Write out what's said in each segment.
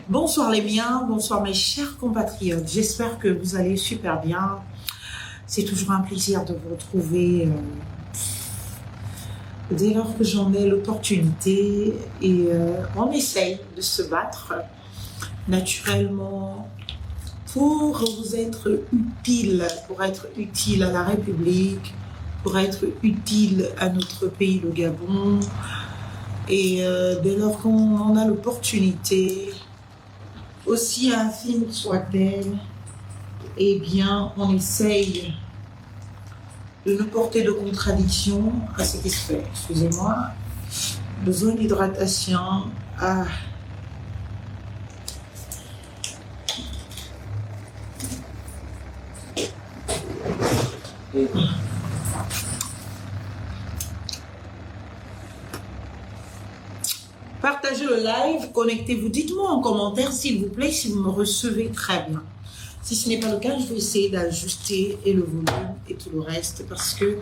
Bonsoir les miens, bonsoir mes chers compatriotes. J'espère que vous allez super bien. C'est toujours un plaisir de vous retrouver dès lors que j'en ai l'opportunité. Et on essaye de se battre naturellement pour vous être utile à la République, pour être utile à notre pays, le Gabon. Et dès lors qu'on en a l'opportunité, aussi infime soit-elle, eh bien, on essaye de ne porter de contradiction à ce qui se fait. Excusez-moi, besoin d'hydratation. Ah. Partagez le live, connectez-vous, dites-moi en commentaire s'il vous plaît si vous me recevez très bien. Si ce n'est pas le cas, je vais essayer d'ajuster et le volume et tout le reste parce que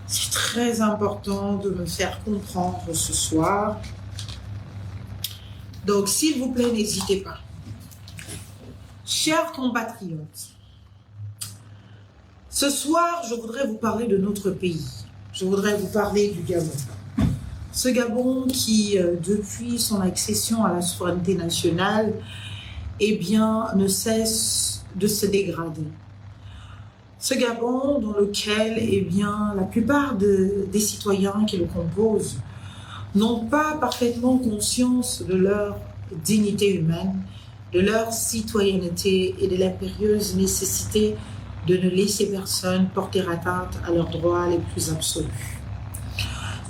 c'est très important de me faire comprendre ce soir. Donc s'il vous plaît, n'hésitez pas. Chers compatriotes, ce soir, je voudrais vous parler de notre pays. Je voudrais vous parler du Gabon. Ce Gabon qui, depuis son accession à la souveraineté nationale, eh bien, ne cesse de se dégrader. Ce Gabon dans lequel, eh bien, la plupart des citoyens qui le composent n'ont pas parfaitement conscience de leur dignité humaine, de leur citoyenneté et de l'impérieuse nécessité de ne laisser personne porter atteinte à leurs droits les plus absolus.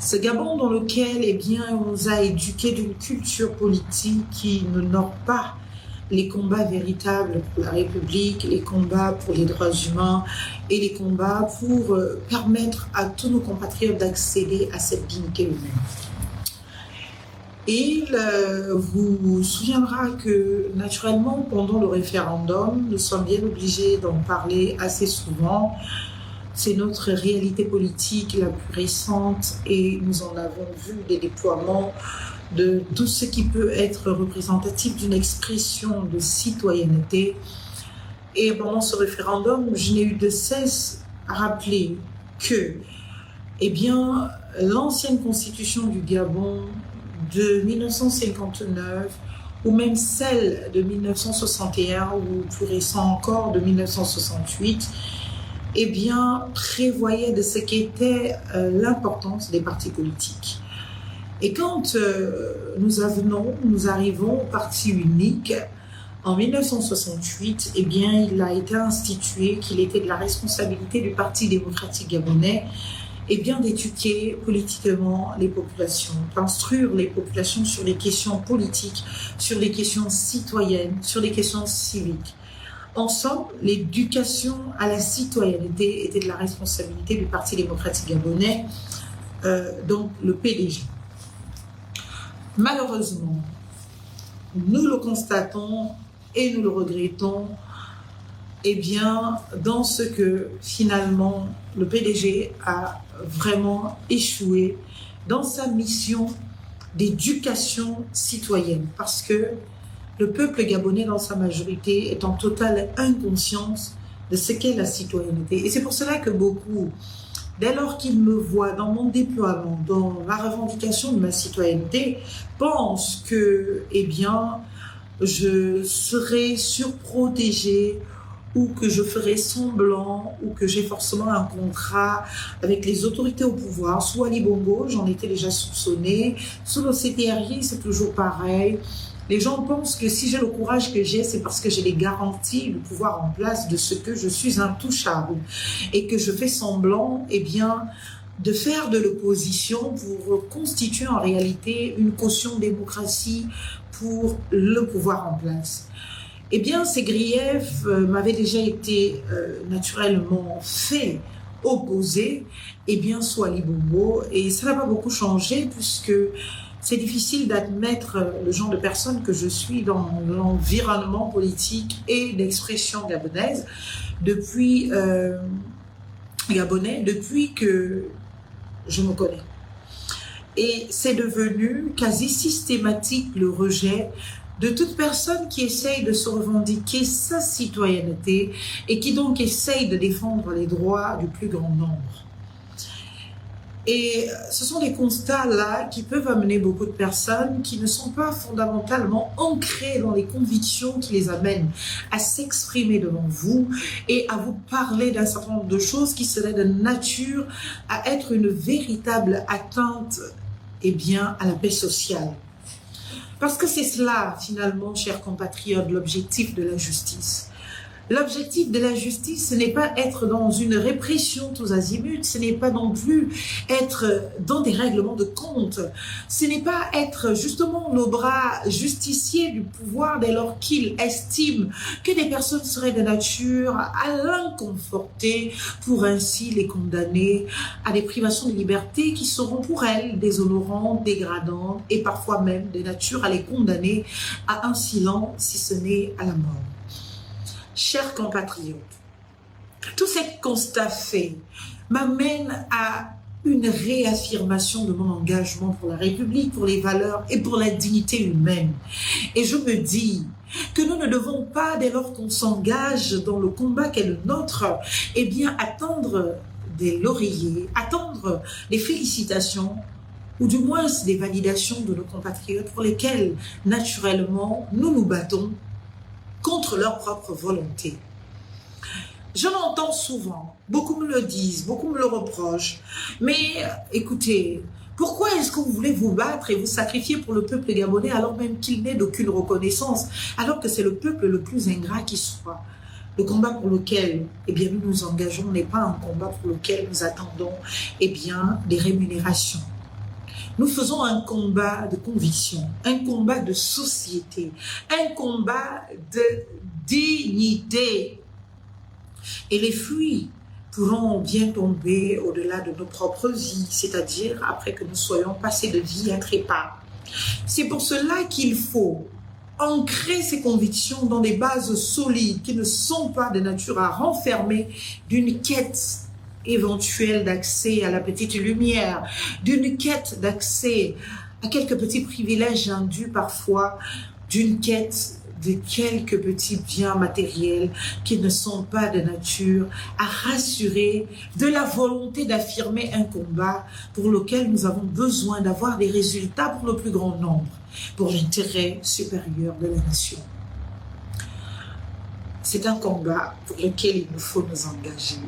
Ce Gabon dans lequel, eh bien, on nous a éduqués d'une culture politique qui n'honore pas les combats véritables pour la République, les combats pour les droits humains et les combats pour permettre à tous nos compatriotes d'accéder à cette dignité humaine. Et vous vous souviendra que naturellement, pendant le référendum, nous sommes bien obligés d'en parler assez souvent. C'est notre réalité politique la plus récente et nous en avons vu des déploiements de tout ce qui peut être représentatif d'une expression de citoyenneté. Et pendant ce référendum, je n'ai eu de cesse à rappeler que, eh bien, l'ancienne constitution du Gabon de 1959 ou même celle de 1961 ou plus récent encore de 1968, eh bien, prévoyait de ce qu'était l'importance des partis politiques. Et quand nous arrivons au parti unique, en 1968, eh bien, il a été institué qu'il était de la responsabilité du Parti démocratique gabonais eh bien, d'éduquer politiquement les populations, d'instruire les populations sur les questions politiques, sur les questions citoyennes, sur les questions civiques. En somme, l'éducation à la citoyenneté était de la responsabilité du Parti démocratique gabonais, donc le PDG. Malheureusement, nous le constatons et nous le regrettons, eh bien, dans ce que finalement le PDG a vraiment échoué dans sa mission d'éducation citoyenne, parce que le peuple gabonais dans sa majorité est en totale inconscience de ce qu'est la citoyenneté. Et c'est pour cela que beaucoup, dès lors qu'ils me voient dans mon déploiement, dans la revendication de ma citoyenneté, pensent que, eh bien, je serai surprotégée ou que je ferai semblant ou que j'ai forcément un contrat avec les autorités au pouvoir. Sous Ali Bongo, j'en étais déjà soupçonnée. Sous le CTRI, c'est toujours pareil. Les gens pensent que si j'ai le courage que j'ai, c'est parce que j'ai les garanties, le pouvoir en place de ce que je suis intouchable et que je fais semblant, eh bien, de faire de l'opposition pour constituer en réalité une caution démocratie pour le pouvoir en place. Eh bien, ces griefs m'avaient déjà été naturellement faits, opposés, eh bien, soit Ali Bongo, et ça n'a pas beaucoup changé puisque c'est difficile d'admettre le genre de personne que je suis dans l'environnement politique et d'expression gabonaise depuis que je me connais. Et c'est devenu quasi systématique le rejet de toute personne qui essaye de se revendiquer sa citoyenneté et qui donc essaye de défendre les droits du plus grand nombre. Et ce sont des constats-là qui peuvent amener beaucoup de personnes qui ne sont pas fondamentalement ancrées dans les convictions qui les amènent à s'exprimer devant vous et à vous parler d'un certain nombre de choses qui seraient de nature à être une véritable atteinte, eh bien, à la paix sociale. Parce que c'est cela, finalement, chers compatriotes, l'objectif de la justice. L'objectif de la justice, ce n'est pas être dans une répression tous azimuts, ce n'est pas non plus être dans des règlements de compte, ce n'est pas être justement le bras justicier du pouvoir dès lors qu'il estime que des personnes seraient de nature à l'inconforter pour ainsi les condamner à des privations de liberté qui seront pour elles déshonorantes, dégradantes et parfois même de nature à les condamner à un silence si ce n'est à la mort. Chers compatriotes, tous ces constats faits m'amènent à une réaffirmation de mon engagement pour la République, pour les valeurs et pour la dignité humaine. Et je me dis que nous ne devons pas, dès lors qu'on s'engage dans le combat qui est le nôtre, eh bien attendre des lauriers, attendre des félicitations ou du moins des validations de nos compatriotes pour lesquels, naturellement, nous nous battons contre leur propre volonté. Je l'entends souvent, beaucoup me le disent, beaucoup me le reprochent, mais écoutez, pourquoi est-ce que vous voulez vous battre et vous sacrifier pour le peuple gabonais alors même qu'il n'est d'aucune reconnaissance, alors que c'est le peuple le plus ingrat qui soit? Le combat pour lequel eh bien, nous nous engageons n'est pas un combat pour lequel nous attendons eh bien, des rémunérations. Nous faisons un combat de conviction, un combat de société, un combat de dignité. Et les fruits pourront bien tomber au-delà de nos propres vies, c'est-à-dire après que nous soyons passés de vie à trépas. C'est pour cela qu'il faut ancrer ces convictions dans des bases solides qui ne sont pas de nature à renfermer d'une quête éventuelle d'accès à la petite lumière, d'une quête d'accès à quelques petits privilèges indus parfois, d'une quête de quelques petits biens matériels qui ne sont pas de nature à rassurer de la volonté d'affirmer un combat pour lequel nous avons besoin d'avoir des résultats pour le plus grand nombre, pour l'intérêt supérieur de la nation. C'est un combat pour lequel il nous faut nous engager,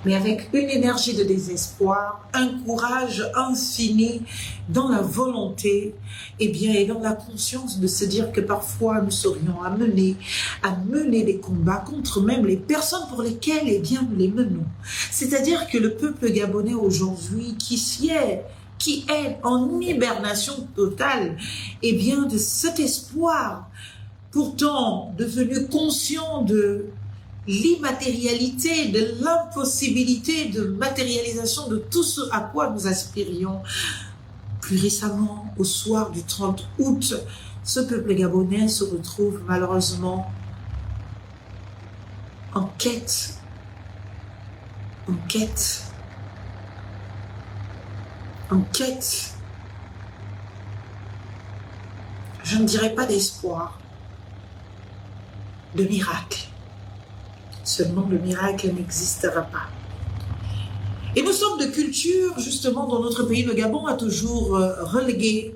mais avec une énergie de désespoir, un courage infini dans la volonté et dans la conscience de se dire que parfois nous serions amenés à mener des combats contre même les personnes pour lesquelles nous les menons. C'est-à-dire que le peuple gabonais aujourd'hui qui est en hibernation totale, de cet espoir, pourtant devenu conscient de l'immatérialité, de l'impossibilité de matérialisation de tout ce à quoi nous aspirions. Plus récemment, au soir du 30 août, ce peuple gabonais se retrouve malheureusement en quête. Je ne dirais pas d'espoir, de miracle. Seulement, le miracle n'existera pas. Et nous sommes de culture, justement, dans notre pays, le Gabon a toujours relégué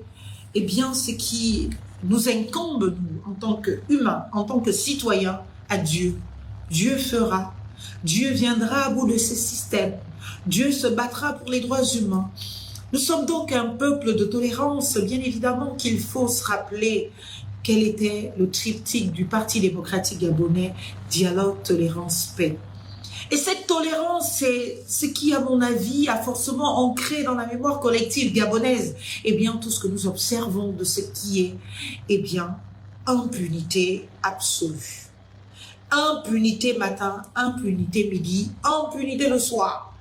ce qui nous incombe, nous, en tant qu'humains, en tant que citoyens, à Dieu. Dieu fera, Dieu viendra à bout de ces systèmes, Dieu se battra pour les droits humains. Nous sommes donc un peuple de tolérance, bien évidemment qu'il faut se rappeler quel était le triptyque du Parti démocratique gabonais, dialogue, tolérance, paix. Et cette tolérance, c'est ce qui, à mon avis, a forcément ancré dans la mémoire collective gabonaise, tout ce que nous observons de ce qui est, impunité absolue. Impunité matin, impunité midi, impunité le soir.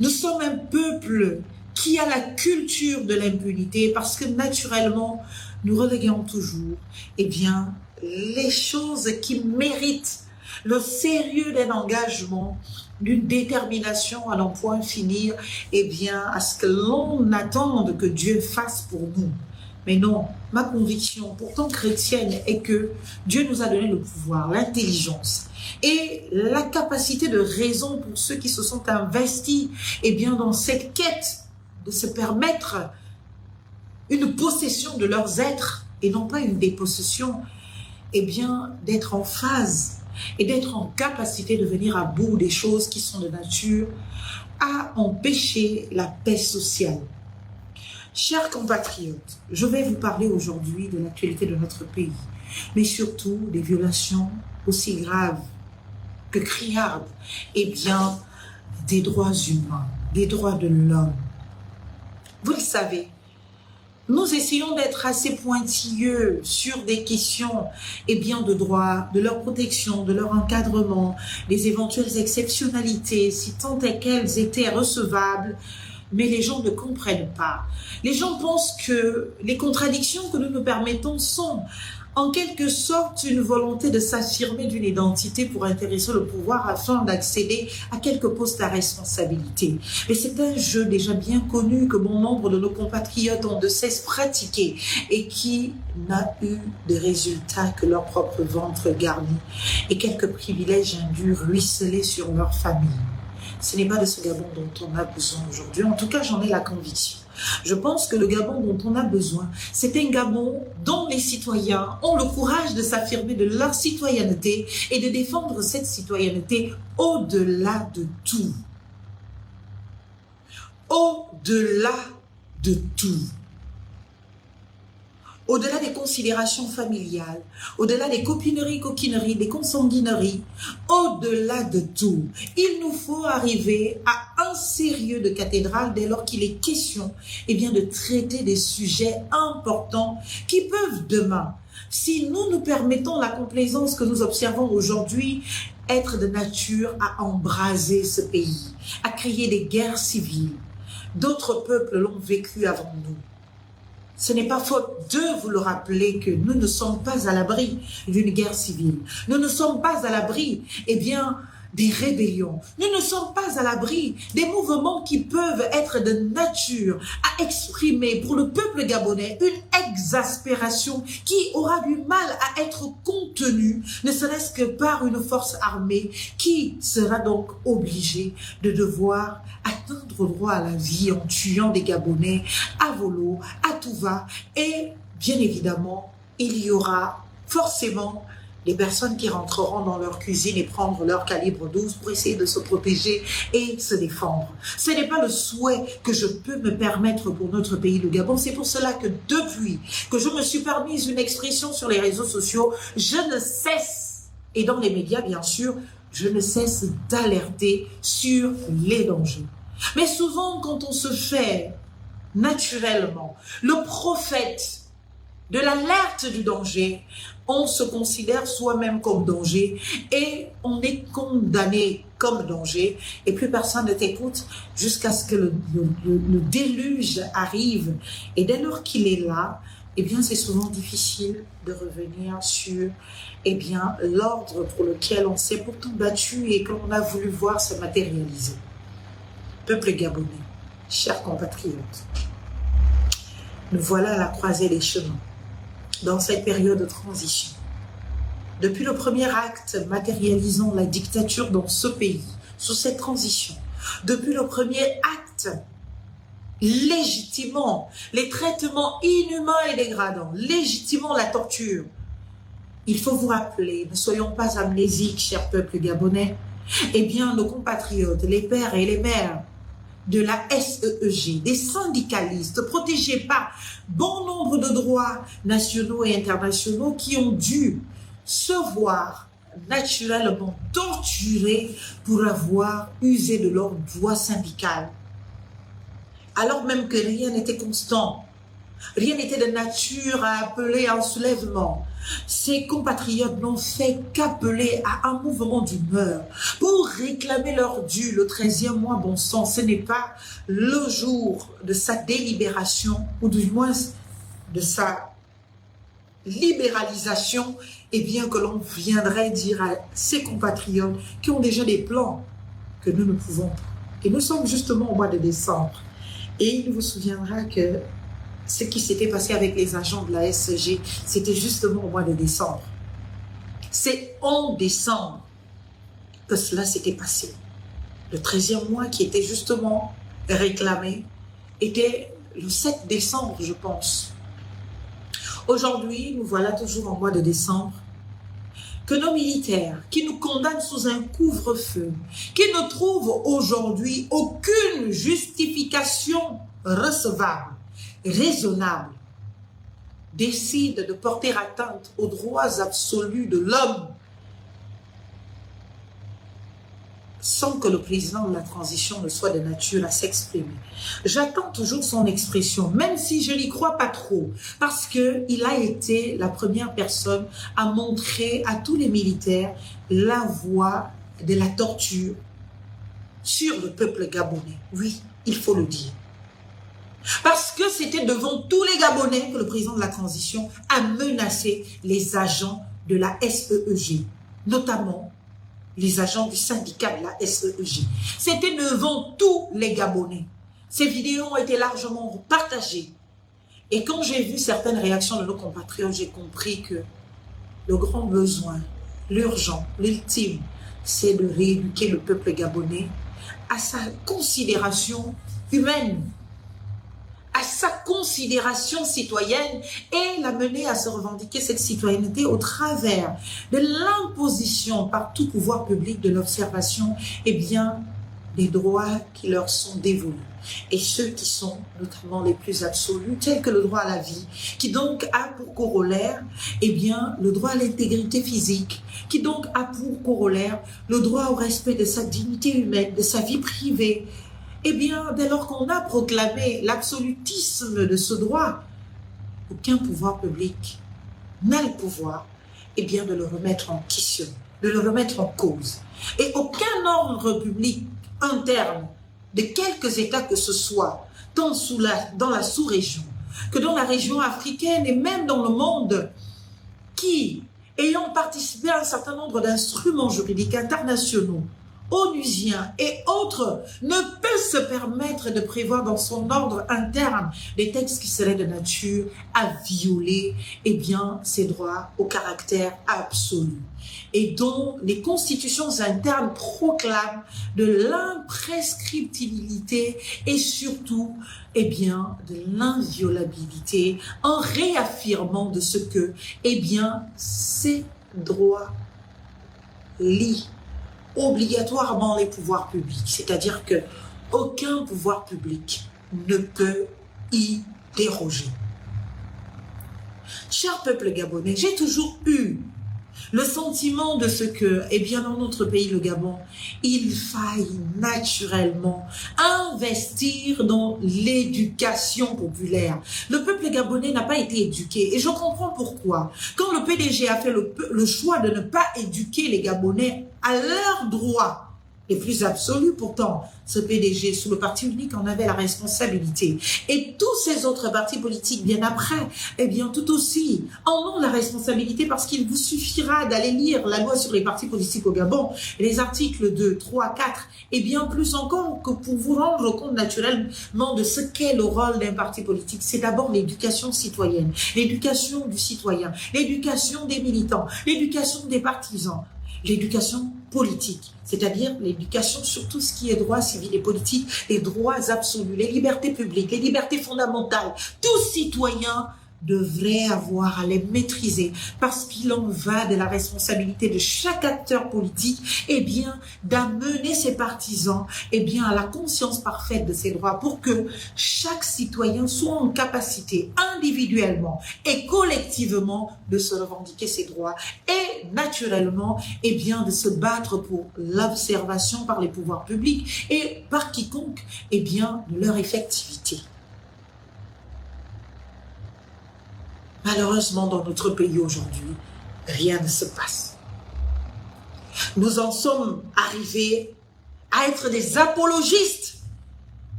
Nous sommes un peuple qui a la culture de l'impunité parce que naturellement, nous reléguons toujours les choses qui méritent le sérieux d'un engagement, d'une détermination à n'en point finir, à ce que l'on attende que Dieu fasse pour nous. Mais non, ma conviction, pourtant chrétienne, est que Dieu nous a donné le pouvoir, l'intelligence et la capacité de raison pour ceux qui se sont investis dans cette quête de se permettre une possession de leurs êtres et non pas une dépossession, d'être en phase et d'être en capacité de venir à bout des choses qui sont de nature à empêcher la paix sociale. Chers compatriotes, je vais vous parler aujourd'hui de l'actualité de notre pays, mais surtout des violations aussi graves que criardes, des droits humains, des droits de l'homme. Vous le savez, nous essayons d'être assez pointilleux sur des questions de droit, de leur protection, de leur encadrement, des éventuelles exceptionnalités, si tant est qu'elles étaient recevables, mais les gens ne comprennent pas. Les gens pensent que les contradictions que nous nous permettons sont en quelque sorte une volonté de s'affirmer d'une identité pour intéresser le pouvoir afin d'accéder à quelques postes à responsabilité. Mais c'est un jeu déjà bien connu que bon nombre de nos compatriotes ont de cesse pratiqué et qui n'a eu de résultat que leur propre ventre garni et quelques privilèges indus ruisselés sur leur famille. Ce n'est pas de ce Gabon dont on a besoin aujourd'hui. En tout cas, j'en ai la conviction. Je pense que le Gabon dont on a besoin, c'est un Gabon dont les citoyens ont le courage de s'affirmer de leur citoyenneté et de défendre cette citoyenneté au-delà de tout. Au-delà de tout. Au-delà des considérations familiales, au-delà des copineries, coquineries, des consanguineries, au-delà de tout, il nous faut arriver à un sérieux de cathédrale dès lors qu'il est question de traiter des sujets importants qui peuvent demain, si nous nous permettons la complaisance que nous observons aujourd'hui, être de nature à embraser ce pays, à créer des guerres civiles. D'autres peuples l'ont vécu avant nous. Ce n'est pas faute de vous le rappeler que nous ne sommes pas à l'abri d'une guerre civile. Nous ne sommes pas à l'abri, des rébellions. Nous ne sommes pas à l'abri des mouvements qui peuvent être de nature à exprimer pour le peuple gabonais une exaspération qui aura du mal à être contenue, ne serait-ce que par une force armée qui sera donc obligée de devoir atteindre droit à la vie en tuant des Gabonais à volo, à tout va. Et bien évidemment, il y aura forcément les personnes qui rentreront dans leur cuisine et prendre leur calibre 12 pour essayer de se protéger et se défendre. Ce n'est pas le souhait que je peux me permettre pour notre pays, le Gabon. C'est pour cela que depuis que je me suis permise une expression sur les réseaux sociaux, je ne cesse, et dans les médias bien sûr, je ne cesse d'alerter sur les dangers. Mais souvent, quand on se fait naturellement le prophète de l'alerte du danger, on se considère soi-même comme danger et on est condamné comme danger et plus personne ne t'écoute jusqu'à ce que le déluge arrive. Et dès lors qu'il est là, c'est souvent difficile de revenir sur l'ordre pour lequel on s'est pourtant battu et que l'on a voulu voir se matérialiser. Peuple gabonais, chers compatriotes, nous voilà à la croisée des chemins. Dans cette période de transition, depuis le premier acte matérialisant la dictature dans ce pays, sous cette transition, depuis le premier acte légitimant les traitements inhumains et dégradants, légitimant la torture, il faut vous rappeler, ne soyons pas amnésiques, chers peuples gabonais, nos compatriotes, les pères et les mères de la SEEG, des syndicalistes protégés par bon nombre de droits nationaux et internationaux qui ont dû se voir naturellement torturés pour avoir usé de leur voix syndicale. Alors même que rien n'était constant, rien n'était de nature à appeler à un soulèvement. Ces compatriotes n'ont fait qu'appeler à un mouvement d'humeur pour réclamer leur dû. Le 13e mois, bon sang, ce n'est pas le jour de sa délibération ou du moins de sa libéralisation, que l'on viendrait dire à ces compatriotes qui ont déjà des plans que nous ne pouvons pas. Et nous sommes justement au mois de décembre. Et il vous souviendra que ce qui s'était passé avec les agents de la SG, c'était justement au mois de décembre. C'est en décembre que cela s'était passé. Le 13e mois qui était justement réclamé était le 7 décembre, je pense. Aujourd'hui, nous voilà toujours en mois de décembre, que nos militaires, qui nous condamnent sous un couvre-feu, qui ne trouvent aujourd'hui aucune justification recevable, raisonnable, décident de porter atteinte aux droits absolus de l'homme sans que le président de la transition ne soit de nature à s'exprimer. J'attends toujours son expression, même si je n'y crois pas trop, parce qu'il a été la première personne à montrer à tous les militaires la voie de la torture sur le peuple gabonais. Oui, il faut le dire. Parce que c'était devant tous les Gabonais que le président de la transition a menacé les agents de la SEEG, notamment les agents du syndicat de la SEEG. C'était devant tous les Gabonais. Ces vidéos ont été largement partagées. Et quand j'ai vu certaines réactions de nos compatriotes, j'ai compris que le grand besoin, l'urgent, l'ultime, c'est de rééduquer le peuple gabonais à sa considération humaine, à sa considération citoyenne et l'amener à se revendiquer cette citoyenneté au travers de l'imposition par tout pouvoir public de l'observation des droits qui leur sont dévolus. Et ceux qui sont notamment les plus absolus, tels que le droit à la vie, qui donc a pour corollaire le droit à l'intégrité physique, qui donc a pour corollaire le droit au respect de sa dignité humaine, de sa vie privée. Dès lors qu'on a proclamé l'absolutisme de ce droit, aucun pouvoir public n'a le pouvoir de le remettre en question, de le remettre en cause. Et aucun ordre public interne de quelques États que ce soit, tant dans la sous-région que dans la région africaine et même dans le monde, qui, ayant participé à un certain nombre d'instruments juridiques internationaux, onusiens et autres, ne peut se permettre de prévoir dans son ordre interne des textes qui seraient de nature à violer ses droits au caractère absolu et dont les constitutions internes proclament de l'imprescriptibilité et surtout de l'inviolabilité en réaffirmant de ce que ces droits lient obligatoirement les pouvoirs publics, c'est-à-dire que aucun pouvoir public ne peut y déroger. Cher peuple gabonais, j'ai toujours eu le sentiment de ce que, dans notre pays, le Gabon, il faille naturellement investir dans l'éducation populaire. Le peuple gabonais n'a pas été éduqué et je comprends pourquoi. Quand le PDG a fait le choix de ne pas éduquer les Gabonais à leurs droits les plus absolus, pourtant, ce PDG, sous le parti unique, en avait la responsabilité. Et tous ces autres partis politiques, bien après, tout aussi, en ont la responsabilité parce qu'il vous suffira d'aller lire la loi sur les partis politiques au Gabon, les articles 2, 3, 4, et bien plus encore que pour vous rendre compte naturellement de ce qu'est le rôle d'un parti politique. C'est d'abord l'éducation citoyenne, l'éducation du citoyen, l'éducation des militants, l'éducation des partisans, l'éducation politique, c'est-à-dire l'éducation sur tout ce qui est droit civil et politique, les droits absolus, les libertés publiques, les libertés fondamentales. Tout citoyen devrait avoir à les maîtriser parce qu'il en va de la responsabilité de chaque acteur politique d'amener ses partisans à la conscience parfaite de ses droits pour que chaque citoyen soit en capacité individuellement et collectivement de se revendiquer ses droits et naturellement de se battre pour l'observation par les pouvoirs publics et par quiconque de leur effectivité. Malheureusement, dans notre pays aujourd'hui, rien ne se passe. Nous en sommes arrivés à être des apologistes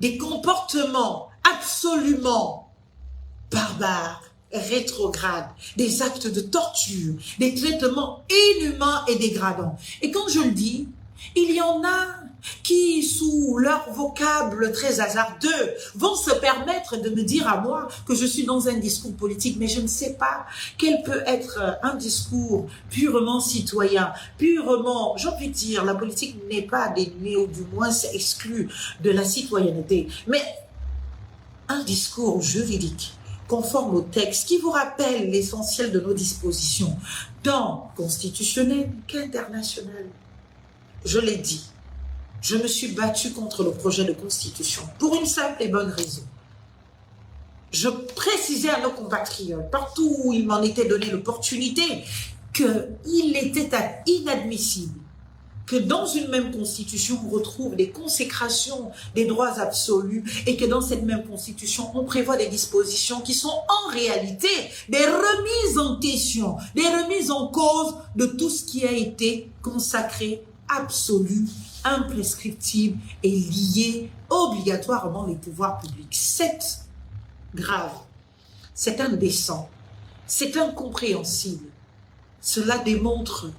des comportements absolument barbares, rétrogrades, des actes de torture, des traitements inhumains et dégradants. Et quand je le dis, il y en a qui, sous leur vocable très hasardeux, vont se permettre de me dire à moi que je suis dans un discours politique, mais je ne sais pas quel peut être un discours purement citoyen, purement, j'ai envie de dire, la politique n'est pas dénuée, ou du moins c'est exclu de la citoyenneté, mais un discours juridique, conforme au texte, qui vous rappelle l'essentiel de nos dispositions, tant constitutionnelles qu'internationales. Je l'ai dit, je me suis battue contre le projet de constitution pour une simple et bonne raison. Je précisais à nos compatriotes, partout où il m'en était donné l'opportunité, qu'il était inadmissible que dans une même constitution, on retrouve des consécrations des droits absolus et que dans cette même constitution, on prévoit des dispositions qui sont en réalité des remises en question, des remises en cause de tout ce qui a été consacré, absolu, imprescriptible et lié obligatoirement les pouvoirs publics. C'est grave, c'est indécent, c'est incompréhensible. Cela démontre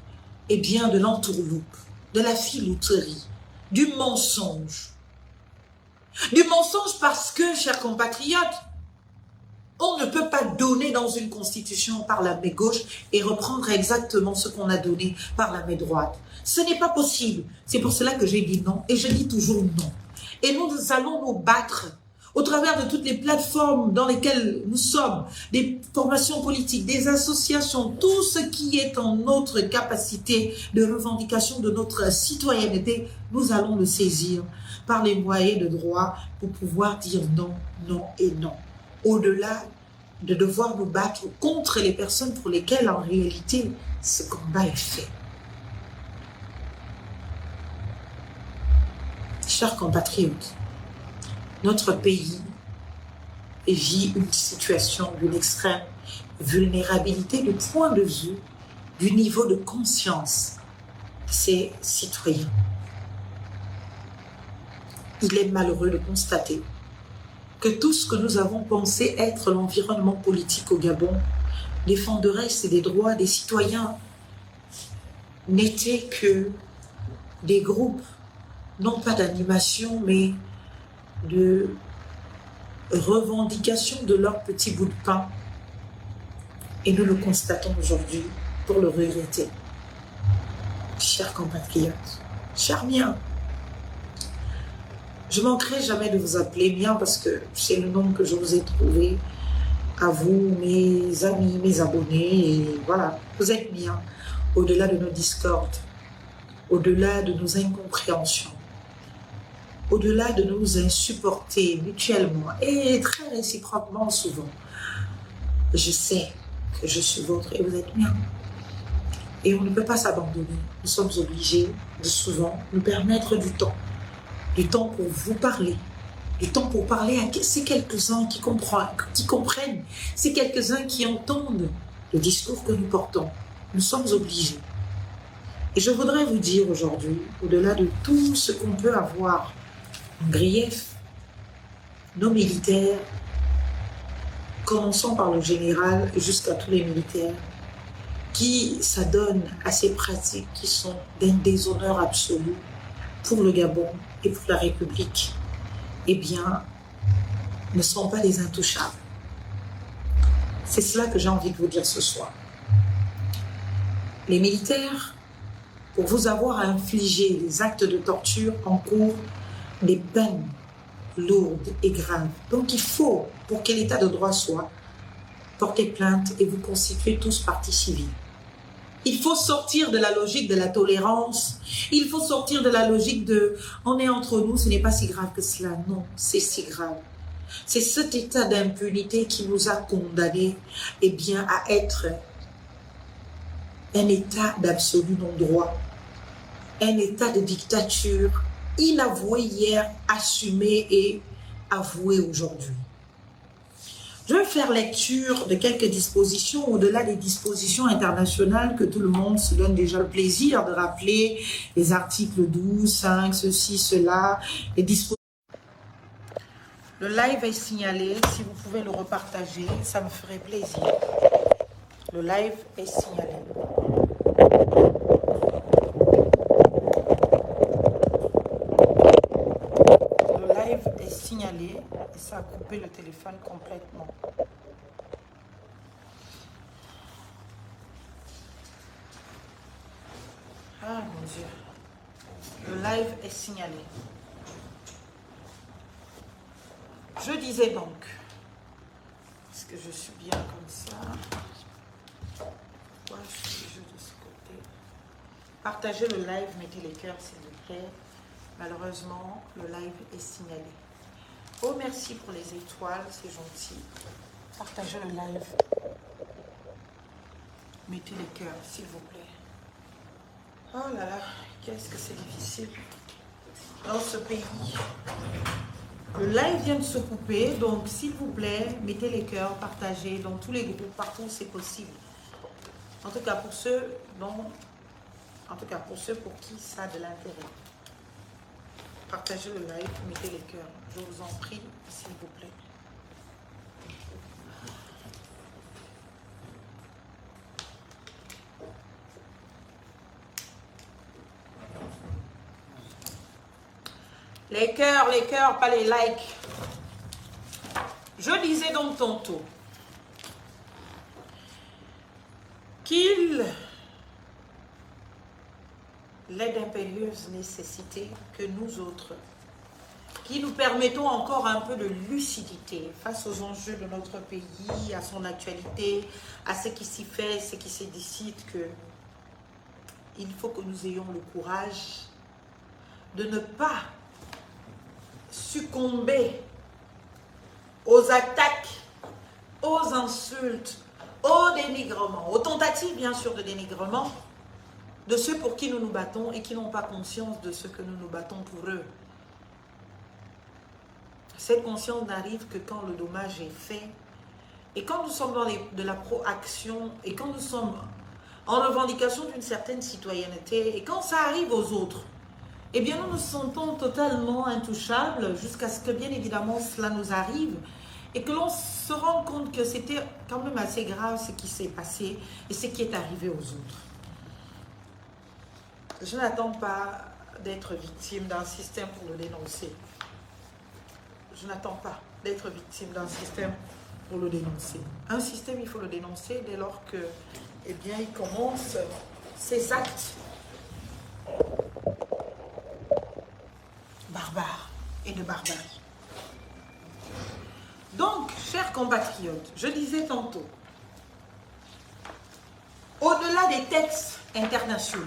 bien, de l'entourloupe, de la filouterie, du mensonge. Du mensonge parce que, chers compatriotes, on ne peut pas donner dans une constitution par la main gauche et reprendre exactement ce qu'on a donné par la main droite. Ce n'est pas possible. C'est pour cela que j'ai dit non et je dis toujours non. Et nous allons nous battre au travers de toutes les plateformes dans lesquelles nous sommes, des formations politiques, des associations, tout ce qui est en notre capacité de revendication de notre citoyenneté, nous allons le saisir par les moyens de droit pour pouvoir dire non, non et non. Au-delà de devoir nous battre contre les personnes pour lesquelles en réalité ce combat est fait. Chers compatriotes, notre pays vit une situation d'une extrême vulnérabilité du point de vue du niveau de conscience de ses citoyens. Il est malheureux de constater que tout ce que nous avons pensé être l'environnement politique au Gabon, défenderesse des droits des citoyens, n'était que des groupes, non pas d'animation, mais de revendication de leur petit bout de pain. Et nous le constatons aujourd'hui pour le regretter. Chers compatriotes, chers miens, je ne manquerai jamais de vous appeler miens parce que c'est le nom que je vous ai trouvé à vous, mes amis, mes abonnés, et voilà, vous êtes miens, au-delà de nos discordes, au-delà de nos incompréhensions, au-delà de nous insupporter mutuellement et très réciproquement souvent. Je sais que je suis votre et vous êtes mien. Et on ne peut pas s'abandonner. Nous sommes obligés de souvent nous permettre du temps pour vous parler, du temps pour parler à ces quelques-uns qui comprennent, ces quelques-uns qui entendent le discours que nous portons. Nous sommes obligés. Et je voudrais vous dire aujourd'hui, au-delà de tout ce qu'on peut avoir en grief, nos militaires, commençons par le général jusqu'à tous les militaires, qui s'adonnent à ces pratiques qui sont d'un déshonneur absolu pour le Gabon et pour la République, eh bien, ne sont pas des intouchables. C'est cela que j'ai envie de vous dire ce soir. Les militaires, pour vous avoir infligé les actes de torture, encourent des peines lourdes et graves. Donc il faut, pour que l'état de droit soit, porter plainte et vous constituer tous partie civile. Il faut sortir de la logique de la tolérance. Il faut sortir de la logique de « on est entre nous, ce n'est pas si grave que cela ». Non, c'est si grave. C'est cet état d'impunité qui nous a condamnés à être un état d'absolu non-droit, un état de dictature inavoué hier, assumé et avoué aujourd'hui. Je vais faire lecture de quelques dispositions au-delà des dispositions internationales que tout le monde se donne déjà le plaisir de rappeler, les articles 12, 5, ceci, cela, les dispositions. Le live est signalé, si vous pouvez le repartager, ça me ferait plaisir. Le live est signalé. Et ça a coupé le téléphone complètement. Ah mon Dieu. Le live est signalé. Je disais donc, est-ce que je suis bien comme ça? Pourquoi je suis de ce côté? Partagez le live, mettez les cœurs s'il vous plaît. Malheureusement, le live est signalé. Oh, merci pour les étoiles, c'est gentil. Partagez le live. Mettez les cœurs s'il vous plaît. Oh là là, qu'est-ce que c'est difficile dans ce pays. Le live vient de se couper, donc s'il vous plaît, mettez les cœurs, partagez dans tous les groupes, partout où c'est possible. En tout cas pour ceux pour qui ça a de l'intérêt. Partagez le live, mettez les cœurs. Je vous en prie, s'il vous plaît. Les cœurs, pas les likes. Je disais donc tantôt qu'il est d'impérieuse nécessité que nous autres, qui nous permettons encore un peu de lucidité face aux enjeux de notre pays, à son actualité, à ce qui s'y fait, ce qui se décide, que il faut que nous ayons le courage de ne pas succomber aux attaques, aux insultes, au dénigrement, aux tentatives bien sûr de dénigrement de ceux pour qui nous nous battons et qui n'ont pas conscience de ce que nous nous battons pour eux. Cette conscience n'arrive que quand le dommage est fait et quand nous sommes dans de la proaction et quand nous sommes en revendication d'une certaine citoyenneté et quand ça arrive aux autres. Eh bien, nous nous sentons totalement intouchables jusqu'à ce que, bien évidemment, cela nous arrive et que l'on se rende compte que c'était quand même assez grave ce qui s'est passé et ce qui est arrivé aux autres. Je n'attends pas d'être victime d'un système pour le dénoncer. Je n'attends pas d'être victime d'un système pour le dénoncer. Un système, il faut le dénoncer dès lors que, eh bien, il commence ses actes barbares et de barbarie. Donc, chers compatriotes, je disais tantôt, au-delà des textes internationaux,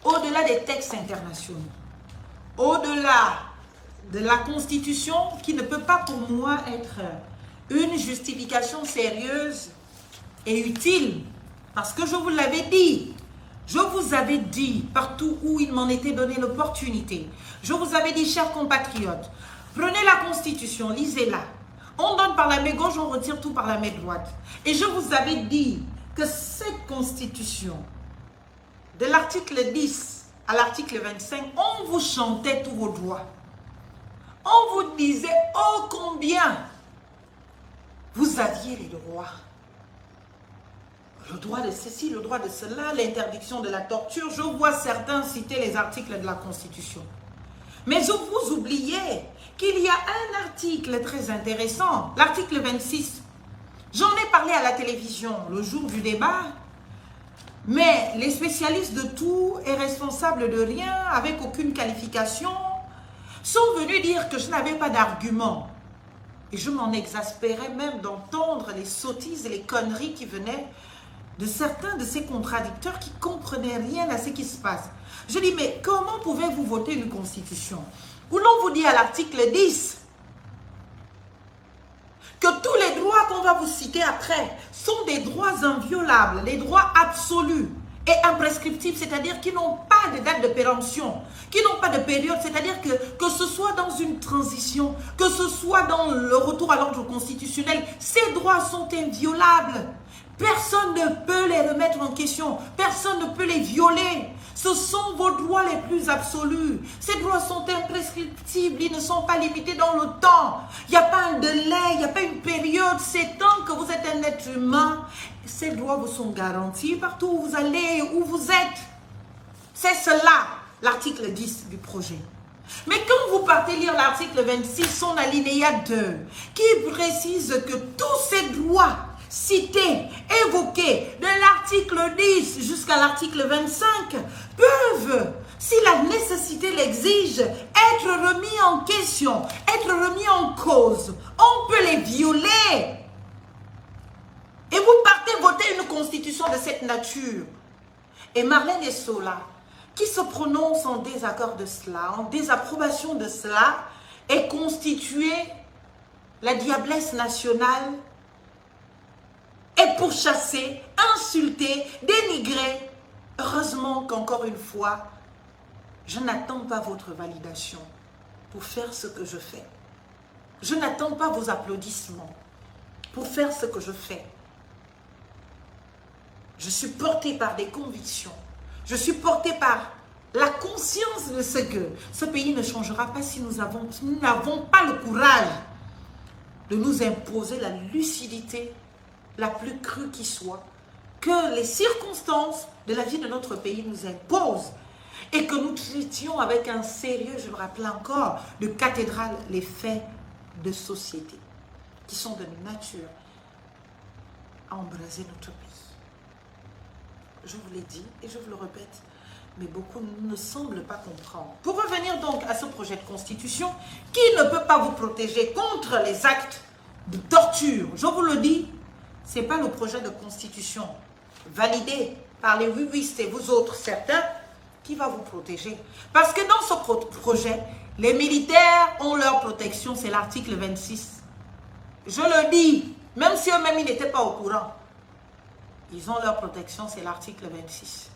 au-delà des textes internationaux, au-delà de la Constitution, qui ne peut pas pour moi être une justification sérieuse et utile, parce que je vous l'avais dit, je vous avais dit, partout où il m'en était donné l'opportunité, je vous avais dit, chers compatriotes, prenez la Constitution, lisez-la. On donne par la main gauche, on retire tout par la main droite. Et je vous avais dit que cette Constitution, de l'article 10 à l'article 25, on vous chantait tous vos droits. On vous disait, oh combien vous aviez les droits. Le droit de ceci, le droit de cela, l'interdiction de la torture. Je vois certains citer les articles de la Constitution. Mais vous oubliez qu'il y a un article très intéressant, l'article 26. J'en ai parlé à la télévision le jour du débat, mais les spécialistes de tout et responsables de rien, avec aucune qualification, sont venus dire que je n'avais pas d'argument. Et je m'en exaspérais même d'entendre les sottises et les conneries qui venaient de certains de ces contradicteurs qui ne comprenaient rien à ce qui se passe. Je dis, mais comment pouvez-vous voter une constitution où l'on vous dit à l'article 10 que tous les droits qu'on va vous citer après sont des droits inviolables, des droits absolus et imprescriptibles, c'est-à-dire qui n'ont pas de date de péremption, qui n'ont pas de période, c'est-à-dire que ce soit dans une transition, que ce soit dans le retour à l'ordre constitutionnel, ces droits sont inviolables. Personne ne peut les remettre en question, personne ne peut les violer. Ce sont vos droits les plus absolus. Ces droits sont imprescriptibles, ils ne sont pas limités dans le temps. Il n'y a pas un délai, il n'y a pas une période. C'est tant que vous êtes un être humain, ces droits vous sont garantis partout où vous allez, où vous êtes. C'est cela, l'article 10 du projet. Mais quand vous partez lire l'article 26, son alinéa 2, qui précise que tous ces droits cités, évoqués de l'article 10 jusqu'à l'article 25 peuvent, si la nécessité l'exige, être remis en question, être remis en cause. On peut les violer. Et vous partez voter une constitution de cette nature. Et Marlène Essola, qui se prononce en désaccord de cela, en désapprobation de cela, est constituée la diablesse nationale, est pourchassée, insultée, dénigrée. Heureusement qu'encore une fois, je n'attends pas votre validation pour faire ce que je fais. Je n'attends pas vos applaudissements pour faire ce que je fais. Je suis portée par des convictions. Je suis portée par la conscience de ce que ce pays ne changera pas si nous n'avons pas le courage de nous imposer la lucidité la plus crue qui soit, que les circonstances de la vie de notre pays nous imposent et que nous traitions avec un sérieux, je le rappelle encore, de cathédrale les faits de société qui sont de nature à embraser notre pays. Je vous l'ai dit et je vous le répète, mais beaucoup ne semblent pas comprendre. Pour revenir donc à ce projet de constitution, qui ne peut pas vous protéger contre les actes de torture? Je vous le dis, ce n'est pas le projet de constitution validé par les oui-oui, et vous autres, certains, qui va vous protéger. Parce que dans ce projet, les militaires ont leur protection, c'est l'article 26. Je le dis, même si eux-mêmes ils n'étaient pas au courant. Ils ont leur protection, c'est l'article 26.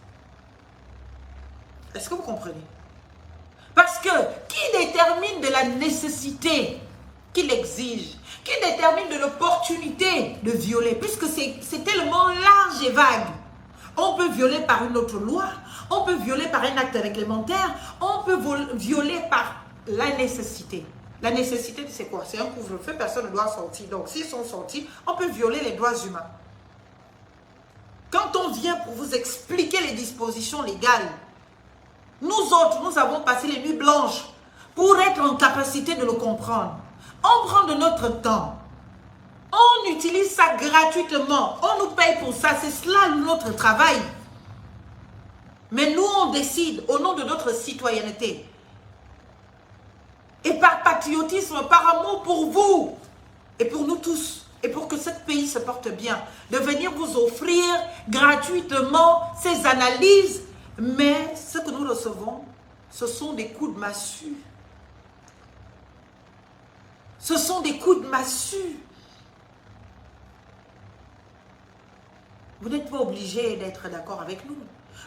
Est-ce que vous comprenez? Parce que qui détermine de la nécessité qu'il exige? Qui détermine de l'opportunité de violer? Puisque c'est tellement large et vague. On peut violer par une autre loi, on peut violer par un acte réglementaire, on peut violer par la nécessité. La nécessité, c'est quoi? C'est un couvre-feu, personne ne doit sortir. Donc, s'ils sont sortis, on peut violer les droits humains. Quand on vient pour vous expliquer les dispositions légales, nous autres, nous avons passé les nuits blanches pour être en capacité de le comprendre. On prend de notre temps. On utilise ça gratuitement. On nous paye pour ça. C'est cela notre travail. Mais nous, on décide au nom de notre citoyenneté. Et par patriotisme, par amour pour vous et pour nous tous. Et pour que ce pays se porte bien, de venir vous offrir gratuitement ces analyses. Mais ce que nous recevons, ce sont des coups de massue. Ce sont des coups de massue. Vous n'êtes pas obligé d'être d'accord avec nous.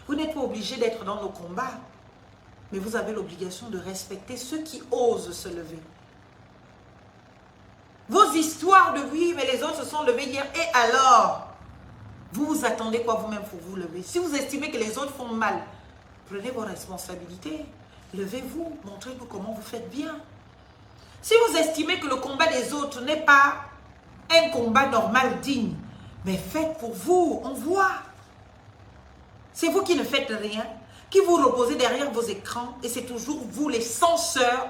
Vous n'êtes pas obligé d'être dans nos combats. Mais vous avez l'obligation de respecter ceux qui osent se lever. Vos histoires de oui, mais les autres se sont levés hier. Et alors, vous vous attendez quoi vous-même pour vous lever? Si vous estimez que les autres font mal, prenez vos responsabilités. Levez-vous, montrez-nous comment vous faites bien. Si vous estimez que le combat des autres n'est pas un combat normal, digne, mais faites pour vous, on voit. C'est vous qui ne faites rien, qui vous reposez derrière vos écrans et c'est toujours vous les censeurs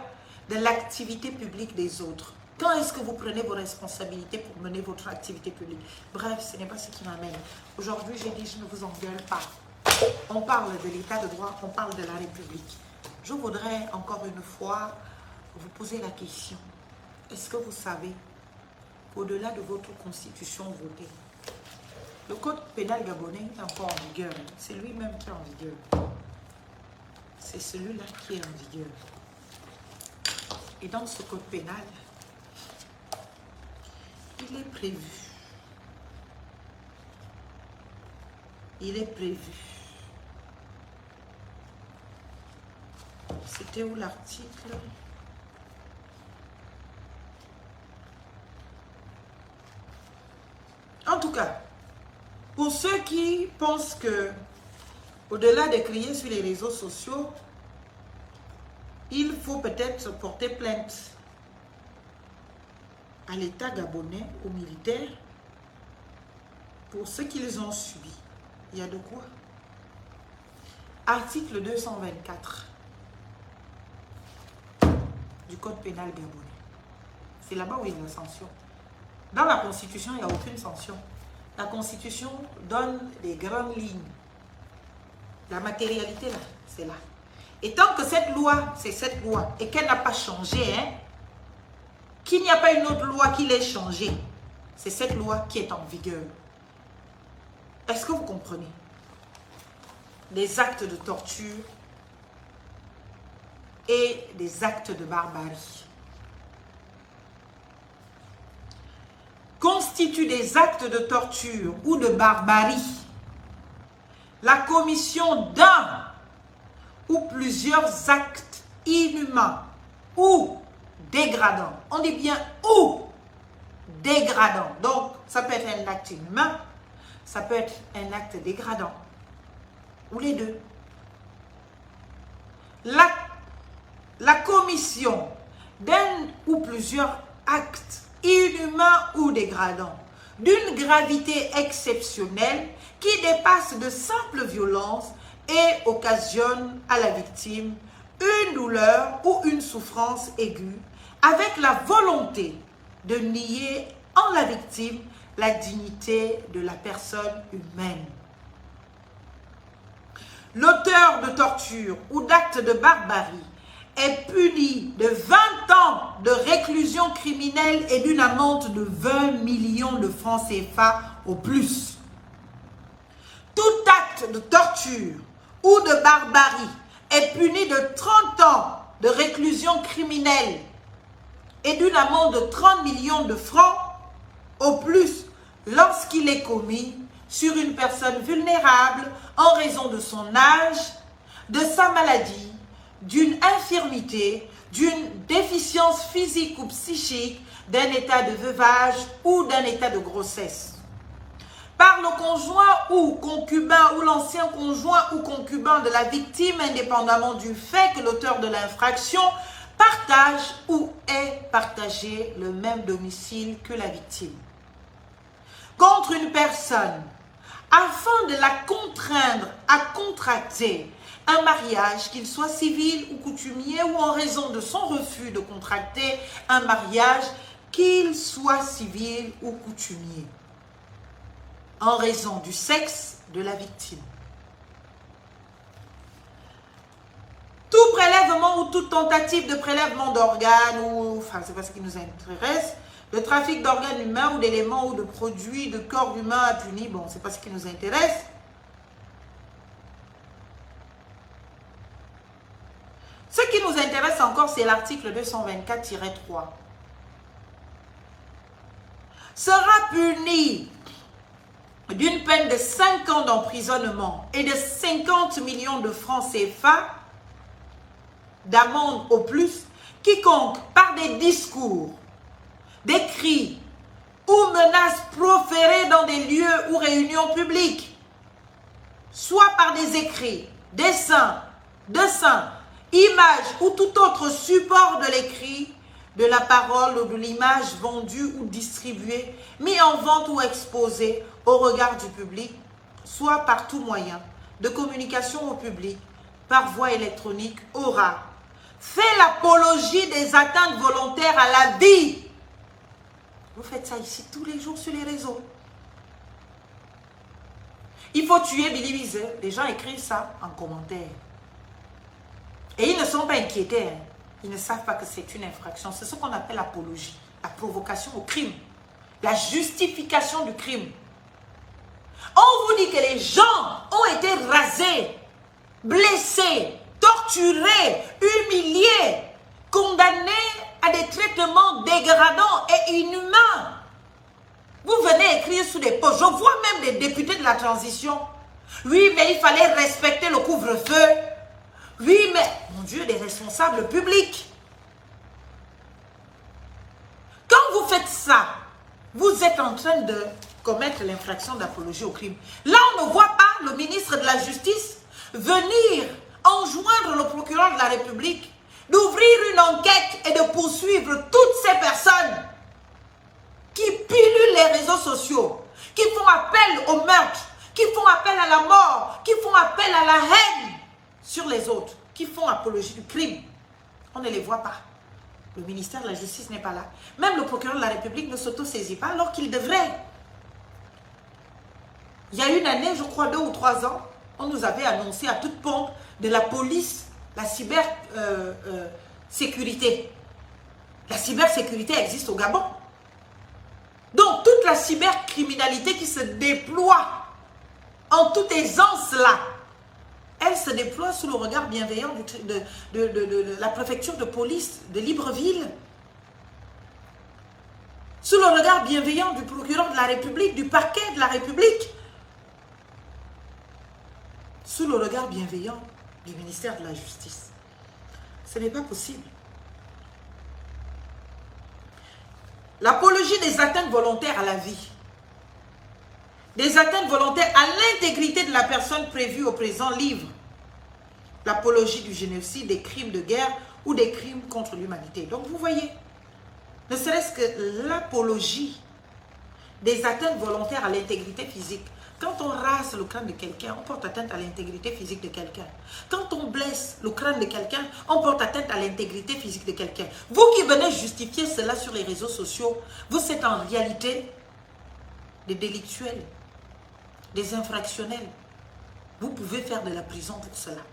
de l'activité publique des autres. Quand est-ce que vous prenez vos responsabilités pour mener votre activité publique? Bref, ce n'est pas ce qui m'amène. Aujourd'hui, j'ai dit, je ne vous engueule pas. On parle de l'état de droit, on parle de la République. Je voudrais encore une fois vous poser la question. Est-ce que vous savez, au-delà de votre constitution votée, le code pénal gabonais est encore en vigueur. C'est lui-même qui est en vigueur. C'est celui-là qui est en vigueur. Et dans ce code pénal, il est prévu. Il est prévu. C'était où l'article? En tout cas, pour ceux qui pensent que, au-delà de crier sur les réseaux sociaux, il faut peut-être porter plainte à l'État gabonais, aux militaires, pour ce qu'ils ont subi. Il y a de quoi? Article 224. du code pénal gabonais. C'est là-bas où il y a la sanction. Dans la Constitution, il n'y a aucune sanction. La Constitution donne des grandes lignes. La matérialité, là, c'est là. Et tant que cette loi, c'est cette loi, et qu'elle n'a pas changé, hein, qu'il n'y a pas une autre loi qui l'ait changée, c'est cette loi qui est en vigueur. Est-ce que vous comprenez? Des actes de torture et des actes de barbarie constituent des actes de torture ou de barbarie la commission d'un ou plusieurs actes inhumains ou dégradants. On dit bien ou dégradant. Donc, ça peut être un acte inhumain, ça peut être un acte dégradant. Ou les deux. La commission d'un ou plusieurs actes inhumains ou dégradants d'une gravité exceptionnelle qui dépasse de simples violences et occasionne à la victime une douleur ou une souffrance aiguë avec la volonté de nier en la victime la dignité de la personne humaine. L'auteur de torture ou d'acte de barbarie est puni de 20 ans de réclusion criminelle et d'une amende de 20 millions de francs CFA au plus. Tout acte de torture ou de barbarie est puni de 30 ans de réclusion criminelle et d'une amende de 30 millions de francs au plus lorsqu'il est commis sur une personne vulnérable en raison de son âge, de sa maladie, d'une infirmité, d'une déficience physique ou psychique, d'un état de veuvage ou d'un état de grossesse. Par le conjoint ou concubin ou l'ancien conjoint ou concubin de la victime, indépendamment du fait que l'auteur de l'infraction partage ou ait partagé le même domicile que la victime. Contre une personne, afin de la contraindre à contracter un mariage, qu'il soit civil ou coutumier, ou en raison de son refus de contracter un mariage, qu'il soit civil ou coutumier, en raison du sexe de la victime. Tout prélèvement ou toute tentative de prélèvement d'organes, ou, enfin, c'est pas ce qui nous intéresse, le trafic d'organes humains ou d'éléments ou de produits de corps humain à punir, bon, c'est pas ce qui nous intéresse. Ce qui nous intéresse encore, c'est l'article 224-3. Sera puni d'une peine de 5 ans d'emprisonnement et de 50 millions de francs CFA d'amende au plus, quiconque par des discours, des cris ou menaces proférées dans des lieux ou réunions publiques, soit par des écrits, dessins, images ou tout autre support de l'écrit, de la parole ou de l'image vendue ou distribuée, mis en vente ou exposée au regard du public, soit par tout moyen de communication au public, par voie électronique, aura fait l'apologie des atteintes volontaires à la vie. Vous faites ça ici tous les jours sur les réseaux. Il faut tuer Billy Wiesel. Les gens écrivent ça en commentaire. Et ils ne sont pas inquiétés. Hein. Ils ne savent pas que c'est une infraction. C'est ce qu'on appelle l'apologie, la provocation au crime, la justification du crime. On vous dit que les gens ont été rasés, blessés, torturés, humiliés, condamnés à des traitements dégradants et inhumains. Vous venez écrire sous des posts. Je vois même des députés de la transition. Oui, mais il fallait respecter le couvre-feu. Oui, mais, mon Dieu, des responsables publics. Quand vous faites ça, vous êtes en train de commettre l'infraction d'apologie au crime. Là, on ne voit pas le ministre de la Justice venir enjoindre le procureur de la République d'ouvrir une enquête et de poursuivre toutes ces personnes qui pilulent les réseaux sociaux, qui font appel au meurtre, qui font appel à la mort, qui font appel à la haine sur les autres, qui font apologie du crime. On ne les voit pas. Le ministère de la Justice n'est pas là. Même le procureur de la République ne s'auto-saisit pas alors qu'il devrait. Il y a une année, je crois 2 ou 3 ans, on nous avait annoncé à toute pompe de la police, la cybersécurité. La cybersécurité existe au Gabon. Donc, toute la cybercriminalité qui se déploie en toute aisance là, elle se déploie sous le regard bienveillant de la préfecture de police de Libreville, sous le regard bienveillant du procureur de la République, du parquet de la République, sous le regard bienveillant du ministère de la Justice. Ce n'est pas possible. L'apologie des atteintes volontaires à la vie, des atteintes volontaires à l'intégrité de la personne prévue au présent livre, l'apologie du génocide, des crimes de guerre ou des crimes contre l'humanité. Donc vous voyez, ne serait-ce que l'apologie des atteintes volontaires à l'intégrité physique. Quand on rase le crâne de quelqu'un, on porte atteinte à l'intégrité physique de quelqu'un. Quand on blesse le crâne de quelqu'un, on porte atteinte à l'intégrité physique de quelqu'un. Vous qui venez justifier cela sur les réseaux sociaux, vous êtes en réalité des délictuels, des infractionnels. Vous pouvez faire de la prison pour cela.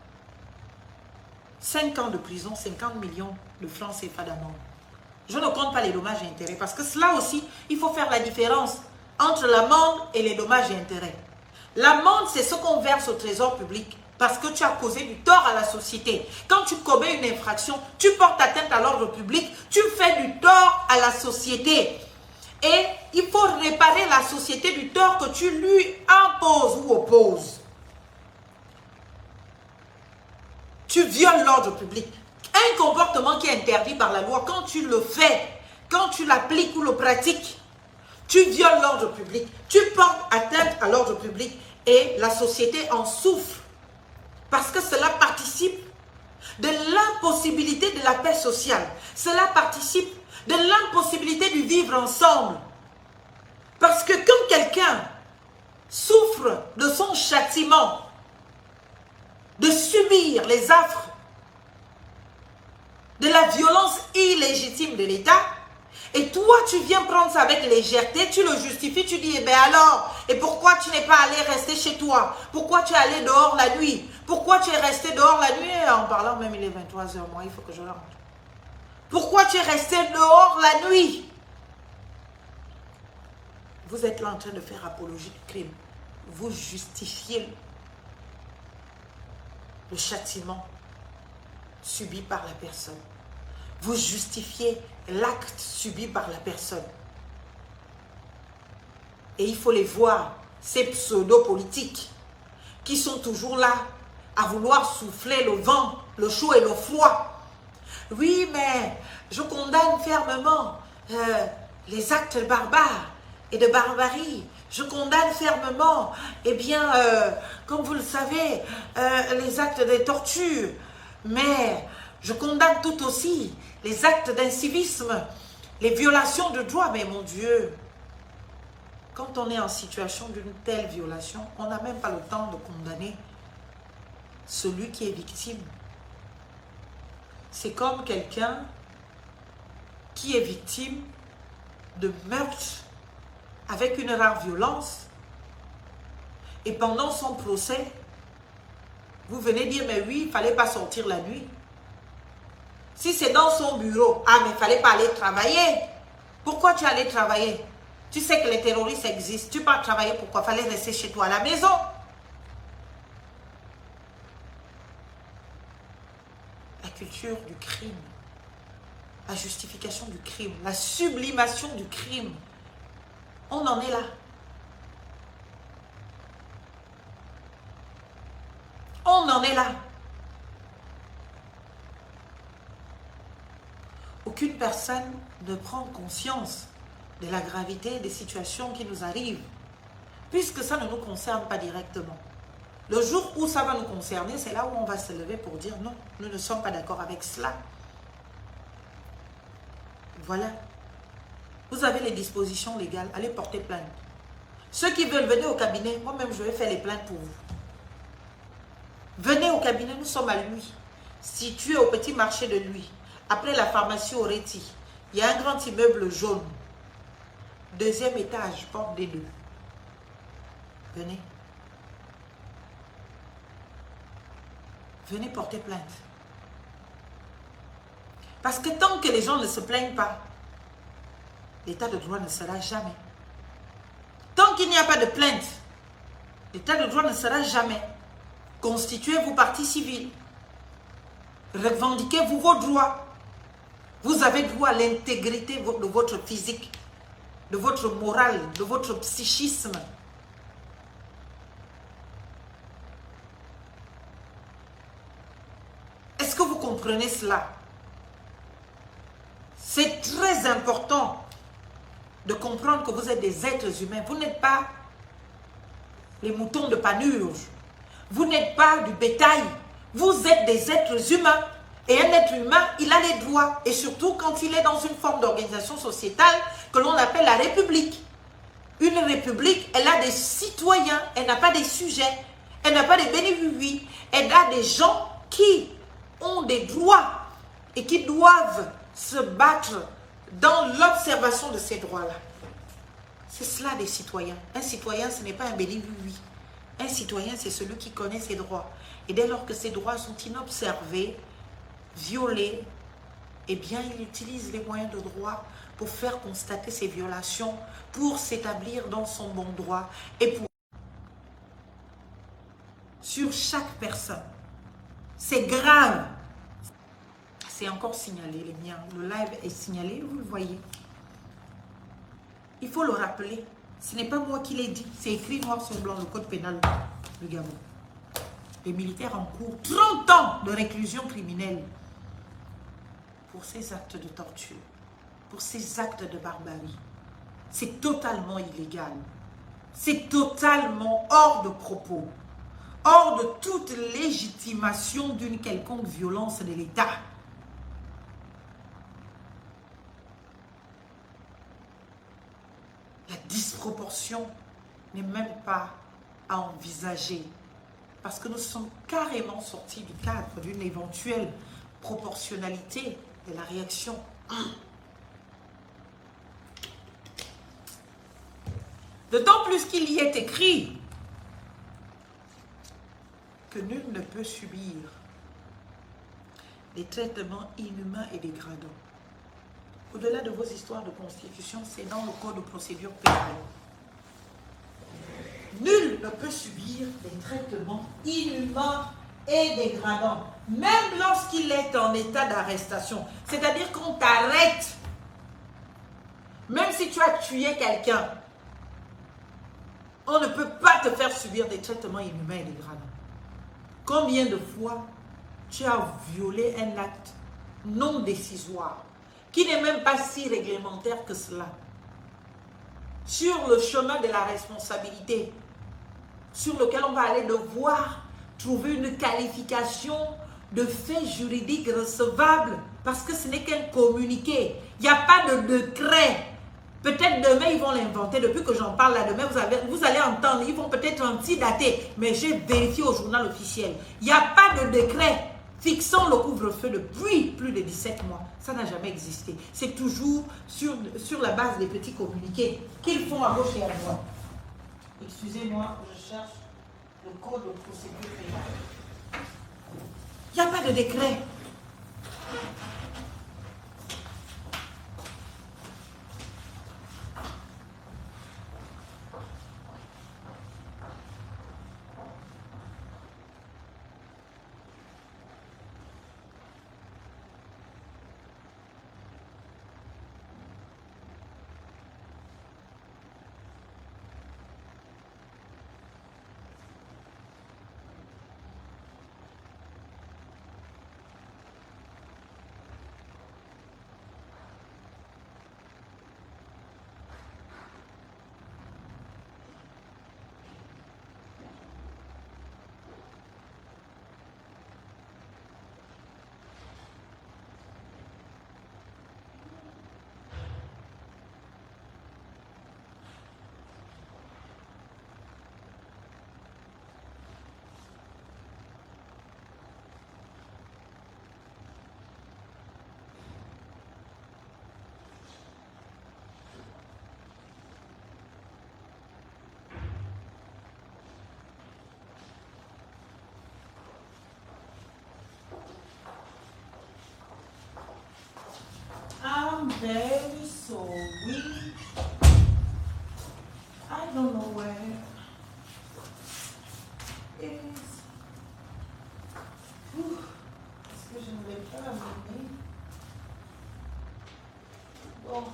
5 ans de prison, 50 millions de francs CFA d'amende. Je ne compte pas les dommages et intérêts parce que cela aussi, il faut faire la différence entre l'amende et les dommages et intérêts. L'amende, c'est ce qu'on verse au trésor public parce que tu as causé du tort à la société. Quand tu commets une infraction, tu portes atteinte à l'ordre public, tu fais du tort à la société. Et il faut réparer la société du tort que tu lui imposes ou opposes. Tu violes l'ordre public. Un comportement qui est interdit par la loi, quand tu le fais, quand tu l'appliques ou le pratiques, tu violes l'ordre public, tu portes atteinte à l'ordre public et la société en souffre. Parce que cela participe de l'impossibilité de la paix sociale. Cela participe de l'impossibilité du vivre ensemble. Parce que quand quelqu'un souffre de son châtiment, de subir les affres de la violence illégitime de l'État, et toi, tu viens prendre ça avec légèreté, tu le justifies, tu dis, eh bien alors, et pourquoi tu n'es pas allé rester chez toi? Pourquoi tu es allé dehors la nuit? Pourquoi tu es resté dehors la nuit? En parlant même, il est 23h, moi, il faut que je rentre. Pourquoi tu es resté dehors la nuit? Vous êtes là en train de faire apologie du crime. Vous justifiez le châtiment subi par la personne. Vous justifiez l'acte subi par la personne. Et il faut les voir, ces pseudo-politiques qui sont toujours là à vouloir souffler le vent, le chaud et le froid. Oui, mais je condamne fermement les actes barbares et de barbarie. Je condamne fermement, eh bien, comme vous le savez, les actes de torture. Mais je condamne tout aussi les actes d'incivisme, les violations de droits. Mais mon Dieu, quand on est en situation d'une telle violation, on n'a même pas le temps de condamner celui qui est victime. C'est comme quelqu'un qui est victime de meurtre avec une rare violence. Et pendant son procès, vous venez dire, mais oui, il ne fallait pas sortir la nuit. Si c'est dans son bureau, ah, mais il ne fallait pas aller travailler. Pourquoi tu allais travailler? Tu sais que les terroristes existent. Tu pars travailler, pourquoi? Il fallait rester chez toi à la maison. La culture du crime, la justification du crime, la sublimation du crime. On en est là. On en est là. Aucune personne ne prend conscience de la gravité des situations qui nous arrivent, puisque ça ne nous concerne pas directement. Le jour où ça va nous concerner, c'est là où on va se lever pour dire non, nous ne sommes pas d'accord avec cela. Voilà. Vous avez les dispositions légales, allez porter plainte. Ceux qui veulent venir au cabinet, moi-même je vais faire les plaintes pour vous. Venez au cabinet, nous sommes à lui, situé au petit marché de lui, après la pharmacie Oreti, il y a un grand immeuble jaune. Deuxième étage, porte des deux. Venez. Venez porter plainte. Parce que tant que les gens ne se plaignent pas, l'état de droit ne sera jamais. Tant qu'il n'y a pas de plainte, l'état de droit ne sera jamais. Constituez-vous partie civile. Revendiquez-vous vos droits. Vous avez droit à l'intégrité de votre physique, de votre morale, de votre psychisme. Est-ce que vous comprenez cela? C'est très important de comprendre que vous êtes des êtres humains. Vous n'êtes pas les moutons de Panurge. Vous n'êtes pas du bétail. Vous êtes des êtres humains. Et un être humain, il a les droits. Et surtout quand il est dans une forme d'organisation sociétale que l'on appelle la République. Une République, elle a des citoyens. Elle n'a pas des sujets. Elle n'a pas des bénéfices. Elle a des gens qui ont des droits et qui doivent se battre dans l'observation de ces droits-là. C'est cela des citoyens. Un citoyen, ce n'est pas un bénéfice. Un citoyen, c'est celui qui connaît ses droits. Et dès lors que ses droits sont inobservés, violés, eh bien, il utilise les moyens de droit pour faire constater ces violations, pour s'établir dans son bon droit et pour... Sur chaque personne. C'est grave. C'est encore signalé, les miens. Le live est signalé, vous le voyez. Il faut le rappeler. Ce n'est pas moi qui l'ai dit. C'est écrit noir sur blanc, le code pénal du Gabon. Les militaires en cours 30 ans de réclusion criminelle pour ces actes de torture, pour ces actes de barbarie. C'est totalement illégal. C'est totalement hors de propos, hors de toute légitimation d'une quelconque violence de l'État. La disproportion n'est même pas à envisager parce que nous sommes carrément sortis du cadre d'une éventuelle proportionnalité de la réaction. D'autant plus qu'il y est écrit que nul ne peut subir des traitements inhumains et dégradants. Au-delà de vos histoires de constitution, c'est dans le code de procédure pénale. Nul ne peut subir des traitements inhumains et dégradants, même lorsqu'il est en état d'arrestation. C'est-à-dire qu'on t'arrête, même si tu as tué quelqu'un, on ne peut pas te faire subir des traitements inhumains et dégradants. Combien de fois tu as violé un acte non décisoire, qui n'est même pas si réglementaire que cela, sur le chemin de la responsabilité, sur lequel on va aller devoir trouver une qualification de fait juridique recevable, parce que ce n'est qu'un communiqué. Il n'y a pas de décret. Peut-être demain, ils vont l'inventer. Depuis que j'en parle là, demain, vous allez entendre, ils vont peut-être anti-dater, mais j'ai vérifié au journal officiel. Il n'y a pas de décret fixant le couvre-feu depuis plus de 17 mois. Ça n'a jamais existé. C'est toujours sur la base des petits communiqués qu'ils font à gauche et à droite. Excusez-moi, je cherche le code de procédure pénale. Il n'y a pas de décret. very sorry. I don't know where it is. Est-ce que je ne vais pas l'amener? Bon.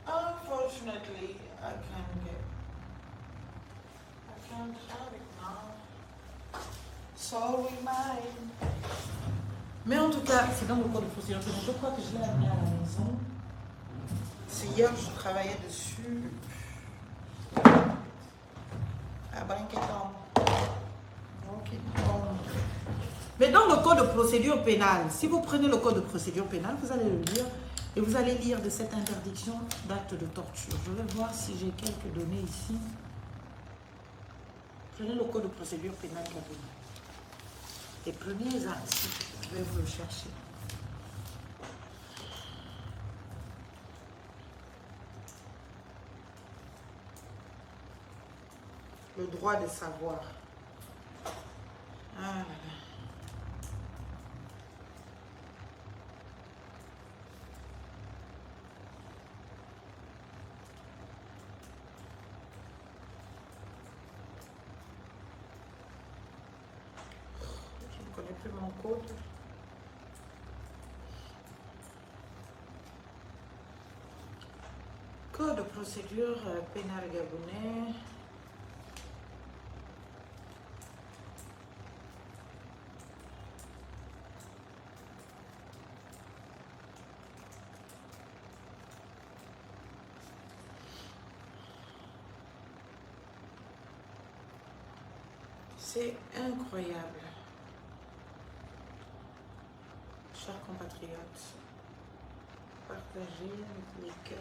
Unfortunately, I can't have it now. Sorry, mine. Mais en tout cas, c'est dans le code de procédure pénale. Je crois que je l'ai amené à la maison. C'est hier que je travaillais dessus. Mais dans le code de procédure pénale, si vous prenez le code de procédure pénale, vous allez le lire et vous allez lire de cette interdiction d'acte de torture. Je vais voir si j'ai quelques données ici. Prenez le code de procédure pénale gabonais. Les premiers articles, je vais vous le chercher. Le droit de savoir. Ah là là. Je ne connais plus mon code. Code de procédure pénale gabonais. C'est incroyable. Chers compatriotes, partagez les cœurs.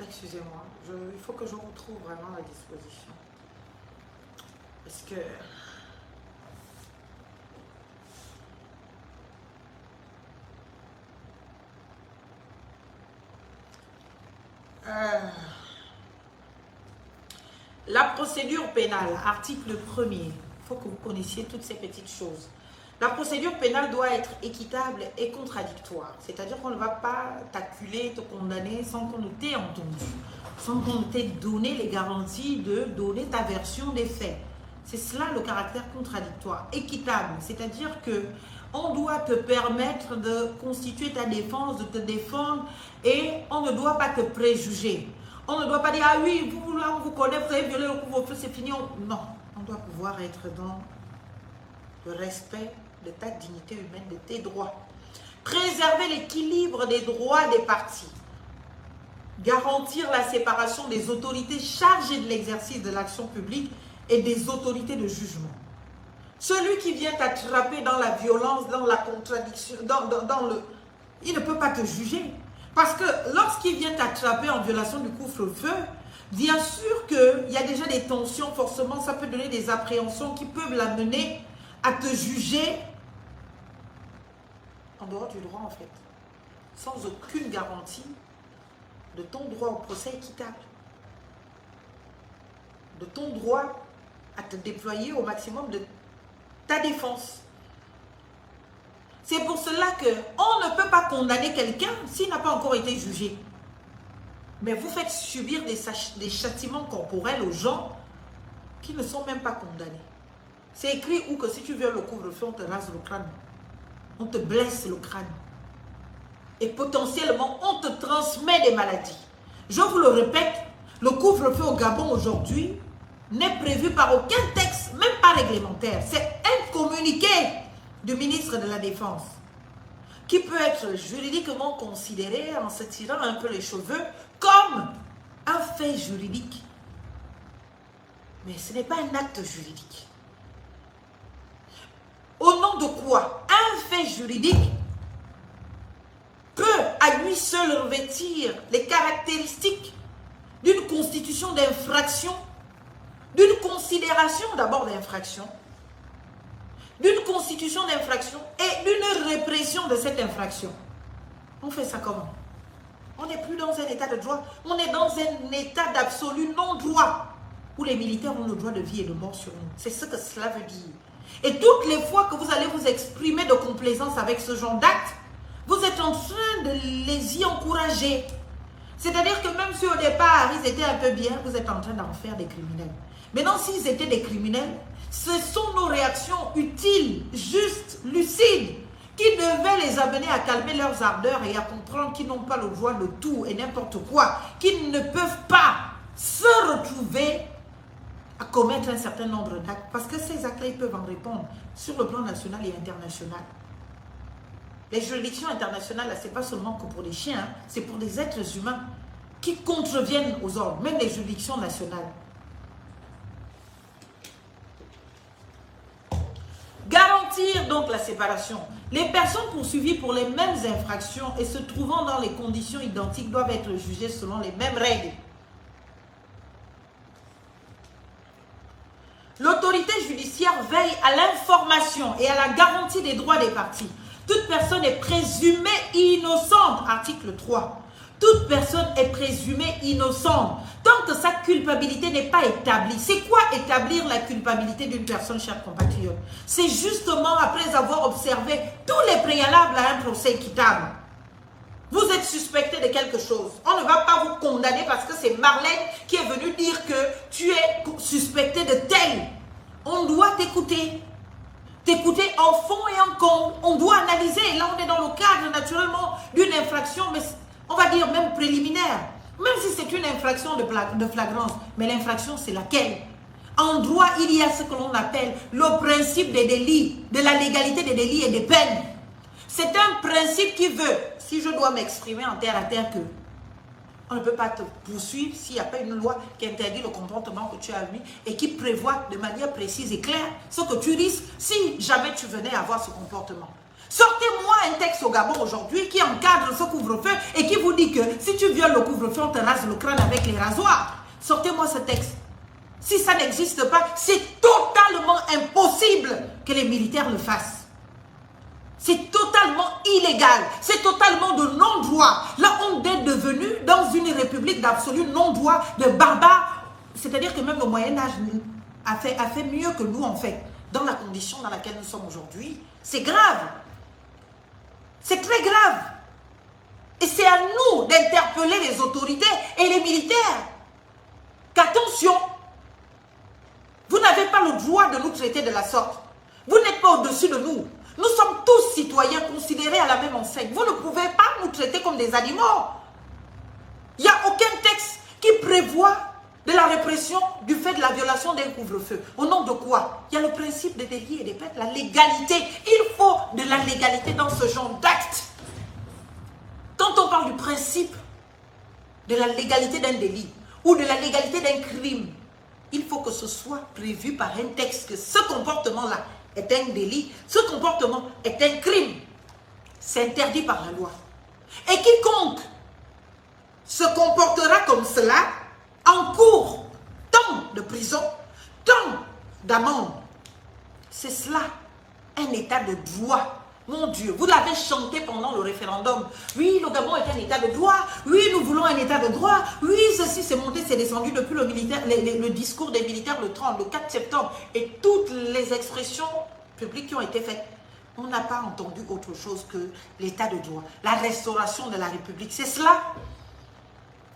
Excusez-moi, il faut que je retrouve vraiment la disposition. Parce que... La procédure pénale, article 1er. Il faut que vous connaissiez toutes ces petites choses. La procédure pénale doit être équitable et contradictoire. C'est-à-dire qu'on ne va pas t'acculer, te condamner sans qu'on ne t'ait entendu, sans qu'on ne t'ait donné les garanties de donner ta version des faits. C'est cela le caractère contradictoire. Équitable, c'est-à-dire que on doit te permettre de constituer ta défense, de te défendre et on ne doit pas te préjuger. On ne doit pas dire, ah oui, vous, là, on vous connaît, vous avez violé le couvre-feu, c'est fini. Non, on doit pouvoir être dans le respect de ta dignité humaine, de tes droits. Préserver l'équilibre des droits des parties. Garantir la séparation des autorités chargées de l'exercice de l'action publique et des autorités de jugement. Celui qui vient t'attraper dans la violence, dans la contradiction, il ne peut pas te juger. Parce que lorsqu'il vient t'attraper en violation du couvre-feu, bien sûr qu'il y a déjà des tensions, forcément, ça peut donner des appréhensions qui peuvent l'amener à te juger en dehors du droit, en fait, sans aucune garantie de ton droit au procès équitable, de ton droit à te déployer au maximum de ta défense. C'est pour cela qu'on ne peut pas condamner quelqu'un s'il n'a pas encore été jugé. Mais vous faites subir des châtiments corporels aux gens qui ne sont même pas condamnés. C'est écrit où que si tu violes le couvre-feu, on te rase le crâne. On te blesse le crâne. et potentiellement on te transmet des maladies. Je vous le répète, le couvre-feu au Gabon aujourd'hui n'est prévu par aucun texte, même pas réglementaire. C'est un communiqué du ministre de la Défense qui peut être juridiquement considéré, en se tirant un peu les cheveux, comme un fait juridique. Mais ce n'est pas un acte juridique. Au nom de quoi un fait juridique peut à lui seul revêtir les caractéristiques d'une constitution d'infraction, d'une considération d'abord d'infraction, d'une constitution d'infraction et d'une répression de cette infraction. On fait ça comment? On n'est plus dans un état de droit, on est dans un état d'absolu non-droit où les militaires ont le droit de vie et de mort sur nous. C'est ce que cela veut dire. Et toutes les fois que vous allez vous exprimer de complaisance avec ce genre d'acte, vous êtes en train de les y encourager. C'est-à-dire que même si au départ, ils étaient un peu bien, vous êtes en train d'en faire des criminels. Maintenant, s'ils étaient des criminels, ce sont nos réactions utiles, justes, lucides, qui devaient les amener à calmer leurs ardeurs et à comprendre qu'ils n'ont pas le droit de tout et n'importe quoi, qu'ils ne peuvent pas se retrouver à commettre un certain nombre d'actes. Parce que ces actes-là, ils peuvent en répondre sur le plan national et international. Les juridictions internationales, ce n'est pas seulement que pour les chiens, hein, c'est pour des êtres humains qui contreviennent aux ordres, même les juridictions nationales. Garantir donc la séparation. Les personnes poursuivies pour les mêmes infractions et se trouvant dans les conditions identiques doivent être jugées selon les mêmes règles. L'autorité judiciaire veille à l'information et à la garantie des droits des parties. Toute personne est présumée innocente, article 3. Toute personne est présumée innocente tant que sa culpabilité n'est pas établie. C'est quoi établir la culpabilité d'une personne, chers compatriotes? C'est justement après avoir observé tous les préalables à un procès équitable. Vous êtes suspecté de quelque chose. On ne va pas vous condamner parce que c'est Marlène qui est venue dire que tu es suspecté de tel. On doit t'écouter. T'écouter en fond et en comble. On doit analyser. Là, on est dans le cadre naturellement d'une infraction, mais on va dire même préliminaire. Même si c'est une infraction de flagrance. Mais l'infraction, c'est laquelle? En droit, il y a ce que l'on appelle le principe des délits, de la légalité des délits et des peines. C'est un principe qui veut, si je dois m'exprimer en terre à terre, que on ne peut pas te poursuivre s'il n'y a pas une loi qui interdit le comportement que tu as mis et qui prévoit de manière précise et claire ce que tu risques si jamais tu venais avoir ce comportement. Sortez-moi un texte au Gabon aujourd'hui qui encadre ce couvre-feu et qui vous dit que si tu violes le couvre-feu, on te rase le crâne avec les rasoirs. Sortez-moi ce texte. Si ça n'existe pas, c'est totalement impossible que les militaires le fassent. C'est totalement illégal, c'est totalement de non-droit. Là, on est devenu dans une république d'absolu non-droit, de barbares. C'est-à-dire que même le Moyen-Âge a fait mieux que nous, en fait, dans la condition dans laquelle nous sommes aujourd'hui. C'est grave. C'est très grave. Et c'est à nous d'interpeller les autorités et les militaires. Qu'attention, vous n'avez pas le droit de nous traiter de la sorte. Vous n'êtes pas au-dessus de nous. Nous sommes tous citoyens considérés à la même enseigne. Vous ne pouvez pas nous traiter comme des animaux. Il n'y a aucun texte qui prévoit de la répression du fait de la violation d'un couvre-feu. Au nom de quoi? Il y a le principe des délits et des peines, la légalité. Il faut de la légalité dans ce genre d'acte. Quand on parle du principe de la légalité d'un délit ou de la légalité d'un crime, il faut que ce soit prévu par un texte que ce comportement-là est un délit, ce comportement est un crime. C'est interdit par la loi. Et quiconque se comportera comme cela encourt tant de prison, tant d'amende. C'est cela, un état de droit. Mon Dieu, vous l'avez chanté pendant le référendum. Oui, le Gabon est un état de droit. Oui, nous voulons un état de droit. Oui, ceci c'est monté, c'est descendu depuis le discours des militaires le 30, le 4 septembre. Et toutes les expressions publiques qui ont été faites. On n'a pas entendu autre chose que l'état de droit. La restauration de la République, c'est cela.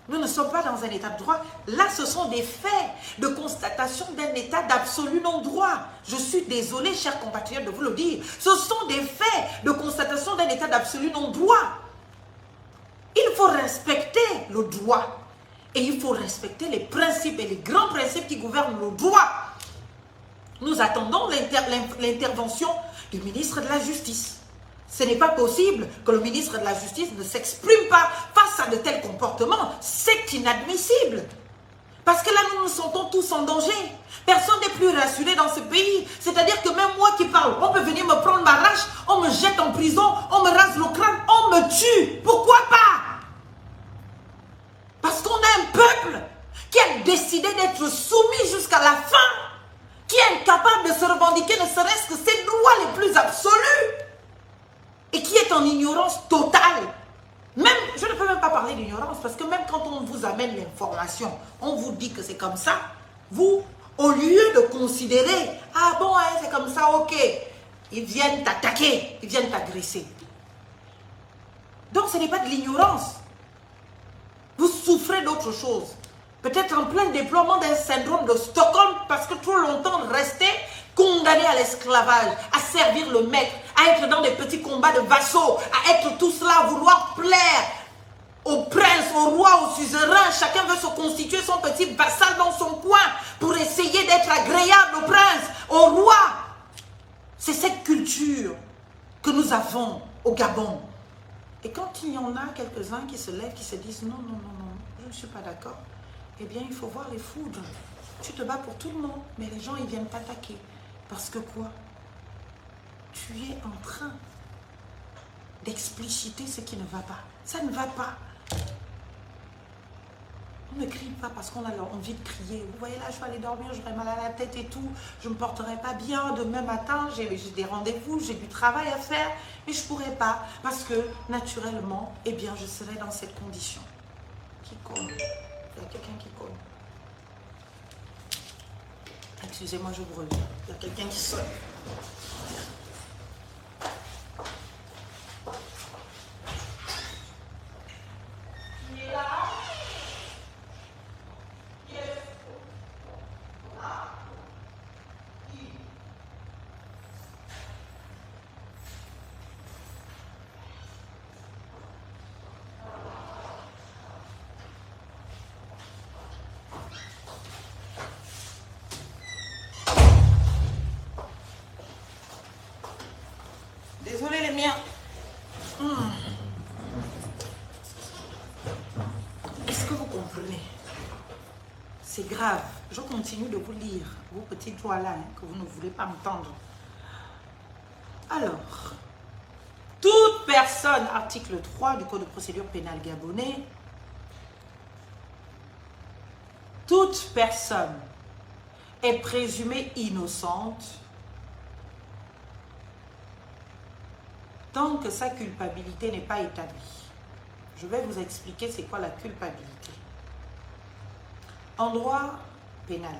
Nous ne sommes pas dans un état de droit. Là, ce sont des faits de constatation d'un état d'absolu non-droit. Je suis désolé, chers compatriotes, de vous le dire. Ce sont des faits de constatation d'un état d'absolu non-droit. Il faut respecter le droit. Et il faut respecter les principes et les grands principes qui gouvernent le droit. Nous attendons l'intervention du ministre de la Justice. Ce n'est pas possible que le ministre de la Justice ne s'exprime pas face à de tels comportements. C'est inadmissible. Parce que là, nous nous sentons tous en danger. Personne n'est plus rassuré dans ce pays. C'est-à-dire que même moi qui parle, on peut venir me prendre ma rage, on me jette en prison, on me rase le crâne, on me tue. Pourquoi pas? Parce qu'on a un peuple qui a décidé d'être soumis jusqu'à la fin, qui est incapable de se revendiquer ne serait-ce que ses droits les plus absolus et qui est en ignorance totale. Même, je ne peux même pas parler d'ignorance parce que même quand on vous amène l'information, on vous dit que c'est comme ça, vous, au lieu de considérer, ah bon, hein, c'est comme ça, ok, ils viennent t'attaquer, ils viennent t'agresser. Donc ce n'est pas de l'ignorance. Vous souffrez d'autre chose. Peut-être en plein déploiement d'un syndrome de Stockholm parce que trop longtemps resté condamné à l'esclavage, à servir le maître, à être dans des petits combats de vassaux, à être tout cela, à vouloir plaire au prince, au roi, au suzerain. Chacun veut se constituer son petit vassal dans son coin pour essayer d'être agréable au prince, au roi. C'est cette culture que nous avons au Gabon. Et quand il y en a quelques-uns qui se lèvent, qui se disent non, non, non, non, je ne suis pas d'accord, eh bien, il faut voir les foudres. Tu te bats pour tout le monde, mais les gens, ils viennent t'attaquer. Parce que quoi? Tu es en train d'expliciter ce qui ne va pas. Ça ne va pas. On ne crie pas parce qu'on a envie de crier. Vous voyez là, je vais aller dormir, j'aurai mal à la tête et tout. Je ne me porterai pas bien. Demain matin, j'ai des rendez-vous, j'ai du travail à faire. Mais je ne pourrai pas parce que, naturellement, eh bien, je serai dans cette condition. Qui cogne? Il y a quelqu'un qui cogne. Excusez-moi, je vous reviens. Il y a quelqu'un qui sonne. Qui est là? Désolé les miens. Est-ce que vous comprenez? C'est grave. Je continue de vous lire, vos petits doigts là, que vous ne voulez pas entendre. Alors, toute personne, article 3 du Code de procédure pénale gabonais, toute personne est présumée innocente tant que sa culpabilité n'est pas établie. Je vais vous expliquer c'est quoi la culpabilité. En droit pénal,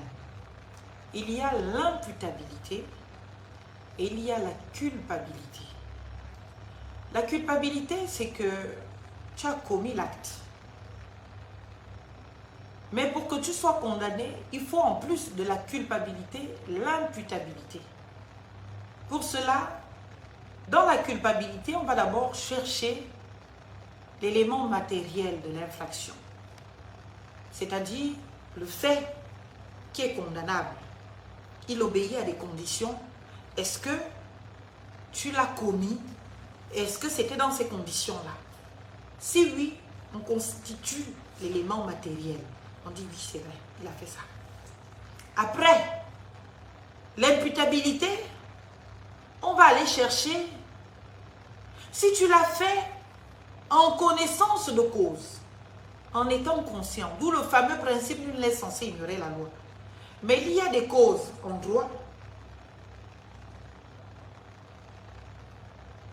il y a l'imputabilité et il y a la culpabilité. La culpabilité, c'est que tu as commis l'acte. Mais pour que tu sois condamné, il faut en plus de la culpabilité, l'imputabilité. Pour cela, dans la culpabilité, on va d'abord chercher l'élément matériel de l'infraction. C'est-à-dire le fait qui est condamnable. Il obéit à des conditions. Est-ce que tu l'as commis? Est-ce que c'était dans ces conditions-là? Si oui, on constitue l'élément matériel. On dit oui, c'est vrai, il a fait ça. Après, l'imputabilité, on va aller chercher si tu l'as fait en connaissance de cause, en étant conscient. D'où le fameux principe nul n'est censé ignorer la loi. Mais il y a des causes en droit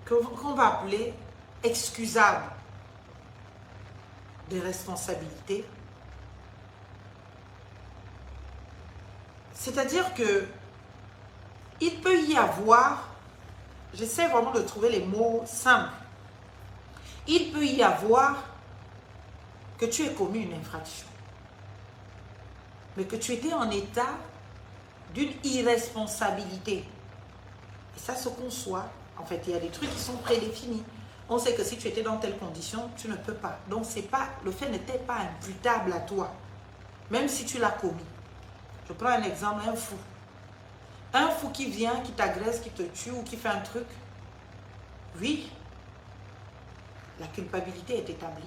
qu'on va appeler excusables de responsabilité. C'est-à-dire que il peut y avoir, j'essaie vraiment de trouver les mots simples, il peut y avoir que tu aies commis une infraction, mais que tu étais en état d'une irresponsabilité. Et ça se conçoit. En fait, il y a des trucs qui sont prédéfinis. On sait que si tu étais dans telle condition, tu ne peux pas. Donc, c'est pas, le fait n'était pas imputable à toi. Même si tu l'as commis. Je prends un exemple, un fou. Un fou qui vient, qui t'agresse, qui te tue ou qui fait un truc. Oui, la culpabilité est établie.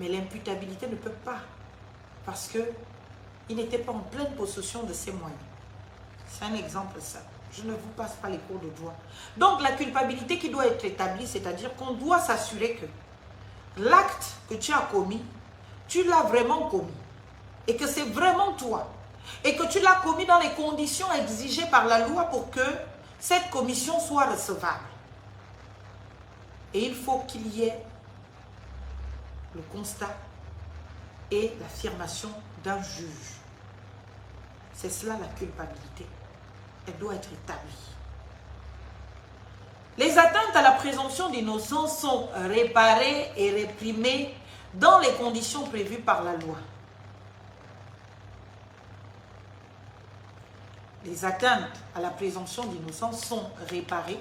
Mais l'imputabilité ne peut pas. Parce que il n'était pas en pleine possession de ses moyens. C'est un exemple simple. Je ne vous passe pas les cours de droit. Donc la culpabilité qui doit être établie, c'est-à-dire qu'on doit s'assurer que l'acte que tu as commis, tu l'as vraiment commis. Et que c'est vraiment toi. Et que tu l'as commis dans les conditions exigées par la loi pour que cette commission soit recevable. Et il faut qu'il y ait le constat et l'affirmation d'un juge. C'est cela la culpabilité. Elle doit être établie. Les atteintes à la présomption d'innocence sont réparées et réprimées dans les conditions prévues par la loi. Les atteintes à la présomption d'innocence sont réparées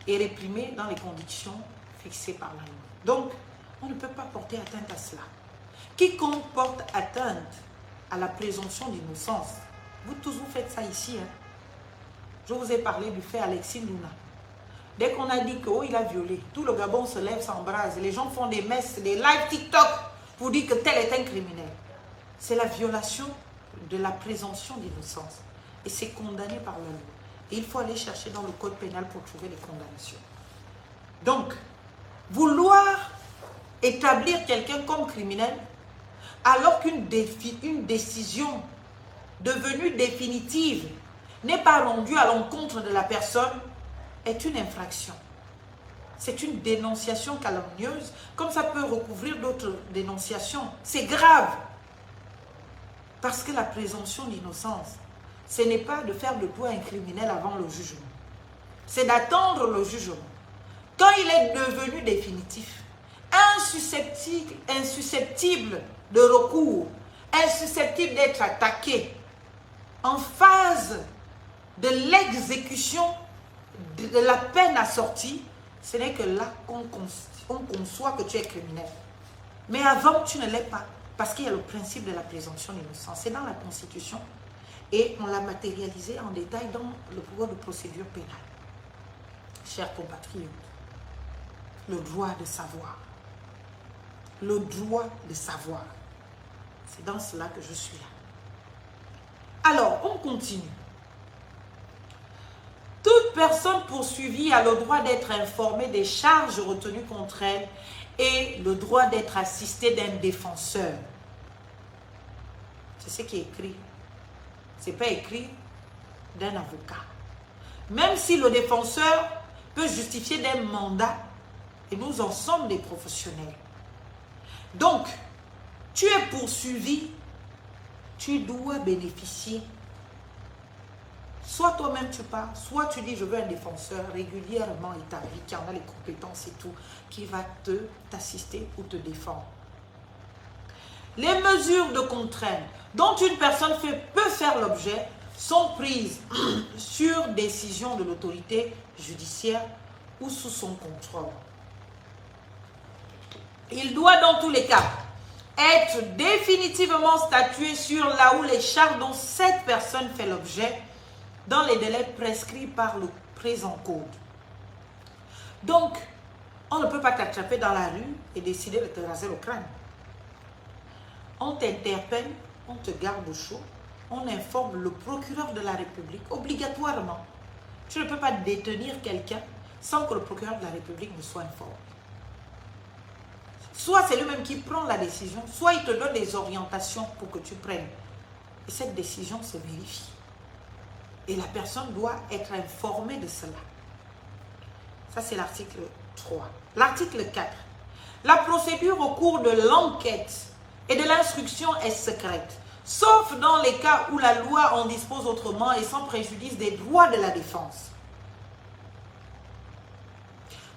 et réprimées dans les conditions fixées par la loi. Donc, on ne peut pas porter atteinte à cela. Quiconque porte atteinte à la présomption d'innocence, vous tous vous faites ça ici. Hein? Je vous ai parlé du fait Alexis Luna. Dès qu'on a dit qu'il a violé, tout le Gabon se lève, s'embrase. Les gens font des messes, des live TikTok pour dire que tel est un criminel. C'est la violation de la présomption d'innocence. Et c'est condamné par la loi. Et il faut aller chercher dans le code pénal pour trouver les condamnations. Donc, vouloir établir quelqu'un comme criminel, alors qu'une décision devenue définitive n'est pas rendue à l'encontre de la personne, est une infraction. C'est une dénonciation calomnieuse, comme ça peut recouvrir d'autres dénonciations. C'est grave. Parce que la présomption d'innocence, ce n'est pas de faire de toi un criminel avant le jugement. C'est d'attendre le jugement. Quand il est devenu définitif, insusceptible de recours, insusceptible d'être attaqué, en phase de l'exécution de la peine assortie, ce n'est que là qu'on conçoit que tu es criminel. Mais avant, tu ne l'es pas, parce qu'il y a le principe de la présomption d'innocence. C'est dans la Constitution et on l'a matérialisé en détail dans le pouvoir de procédure pénale. Chers compatriotes, le droit de savoir. Le droit de savoir. C'est dans cela que je suis là. Alors, on continue. Toute personne poursuivie a le droit d'être informée des charges retenues contre elle et le droit d'être assistée d'un défenseur. C'est ce qui est écrit. Ce n'est pas écrit d'un avocat. Même si le défenseur peut justifier d'un mandat, et nous en sommes des professionnels. Donc, tu es poursuivi, tu dois bénéficier. Soit toi-même tu pars, soit tu dis je veux un défenseur régulièrement établi, qui en a les compétences et tout, qui va t'assister ou te défendre. Les mesures de contrainte dont une personne peut faire l'objet sont prises sur décision de l'autorité judiciaire ou sous son contrôle. Il doit dans tous les cas être définitivement statué sur là où les charges dont cette personne fait l'objet dans les délais prescrits par le présent code. Donc, on ne peut pas t'attraper dans la rue et décider de te raser le crâne. On t'interpelle, on te garde au chaud, on informe le procureur de la République obligatoirement. Tu ne peux pas détenir quelqu'un sans que le procureur de la République ne soit informé. Soit c'est lui-même qui prend la décision, soit il te donne des orientations pour que tu prennes. Et cette décision se vérifie. Et la personne doit être informée de cela. Ça, c'est l'article 3. L'article 4. La procédure au cours de l'enquête et de l'instruction est secrète, sauf dans les cas où la loi en dispose autrement et sans préjudice des droits de la défense.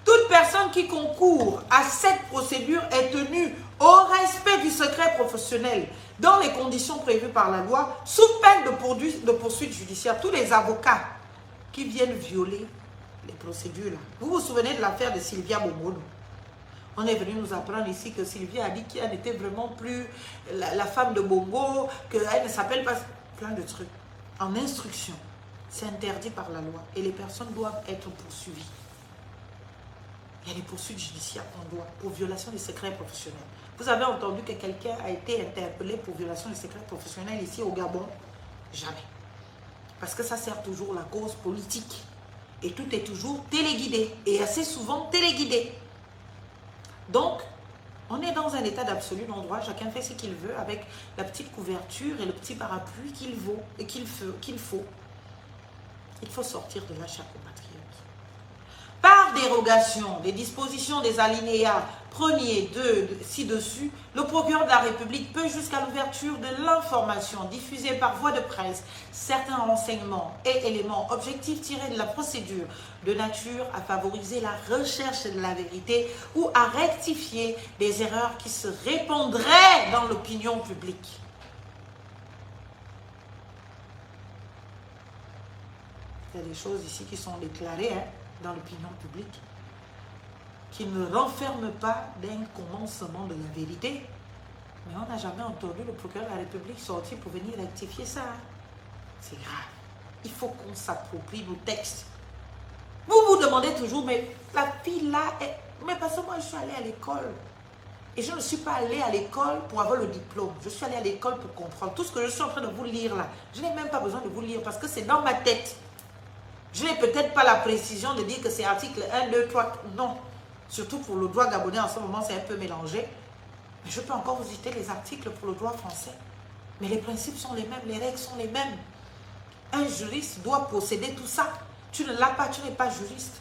Toute personne qui concourt à cette procédure est tenue au respect du secret professionnel dans les conditions prévues par la loi, sous peine de poursuite judiciaire. Tous les avocats qui viennent violer les procédures là. Vous vous souvenez de l'affaire de Sylvia Bongono? On est venu nous apprendre ici que Sylvia a dit qu'elle n'était vraiment plus la femme de Bongo, qu'elle ne s'appelle pas... Plein de trucs. En instruction, c'est interdit par la loi et les personnes doivent être poursuivies. Il y a des poursuites judiciaires qu'on doit pour violation des secrets professionnels. Vous avez entendu que quelqu'un a été interpellé pour violation des secrets professionnels ici au Gabon? Jamais. Parce que ça sert toujours la cause politique. Et tout est toujours téléguidé. Et assez souvent téléguidé. Donc, on est dans un état d'absolu non-droit. Chacun fait ce qu'il veut avec la petite couverture et le petit parapluie qu'il vaut et qu'il faut. Il faut sortir de là, chers compatriotes. Par dérogation des dispositions des alinéas 1er, 2, ci-dessus, le procureur de la République peut jusqu'à l'ouverture de l'information diffusée par voie de presse certains renseignements et éléments objectifs tirés de la procédure de nature à favoriser la recherche de la vérité ou à rectifier des erreurs qui se répandraient dans l'opinion publique. Il y a des choses ici qui sont déclarées dans l'opinion publique, qui ne renferment pas d'un commencement de la vérité. Mais on n'a jamais entendu le procureur de la République sortir pour venir rectifier ça. C'est grave. Il faut qu'on s'approprie nos textes. Vous vous demandez toujours, mais la fille là, mais parce que moi je suis allée à l'école. Et je ne suis pas allée à l'école pour avoir le diplôme. Je suis allée à l'école pour comprendre. Tout ce que je suis en train de vous lire là, je n'ai même pas besoin de vous lire parce que c'est dans ma tête. Je n'ai peut-être pas la précision de dire que c'est article 1, 2, 3, non. Surtout pour le droit gabonais, en ce moment, c'est un peu mélangé. Mais je peux encore vous citer les articles pour le droit français. Mais les principes sont les mêmes, les règles sont les mêmes. Un juriste doit posséder tout ça. Tu ne l'as pas, tu n'es pas juriste.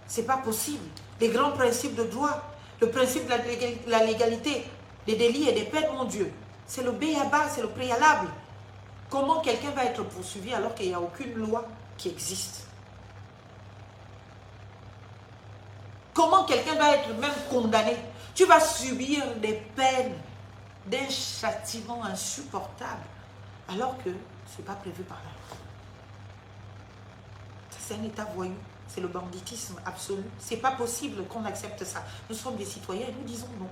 Ce n'est pas possible. Les grands principes de droit, le principe de la légalité, des délits et des peines, mon Dieu, c'est le b.a.-ba, c'est le préalable. Comment quelqu'un va être poursuivi alors qu'il n'y a aucune loi qui existe? Comment quelqu'un va être même condamné? Tu vas subir des peines, d'un châtiment insupportable, alors que ce n'est pas prévu par la loi. C'est un état voyou, c'est le banditisme absolu. Ce n'est pas possible qu'on accepte ça. Nous sommes des citoyens et nous disons non.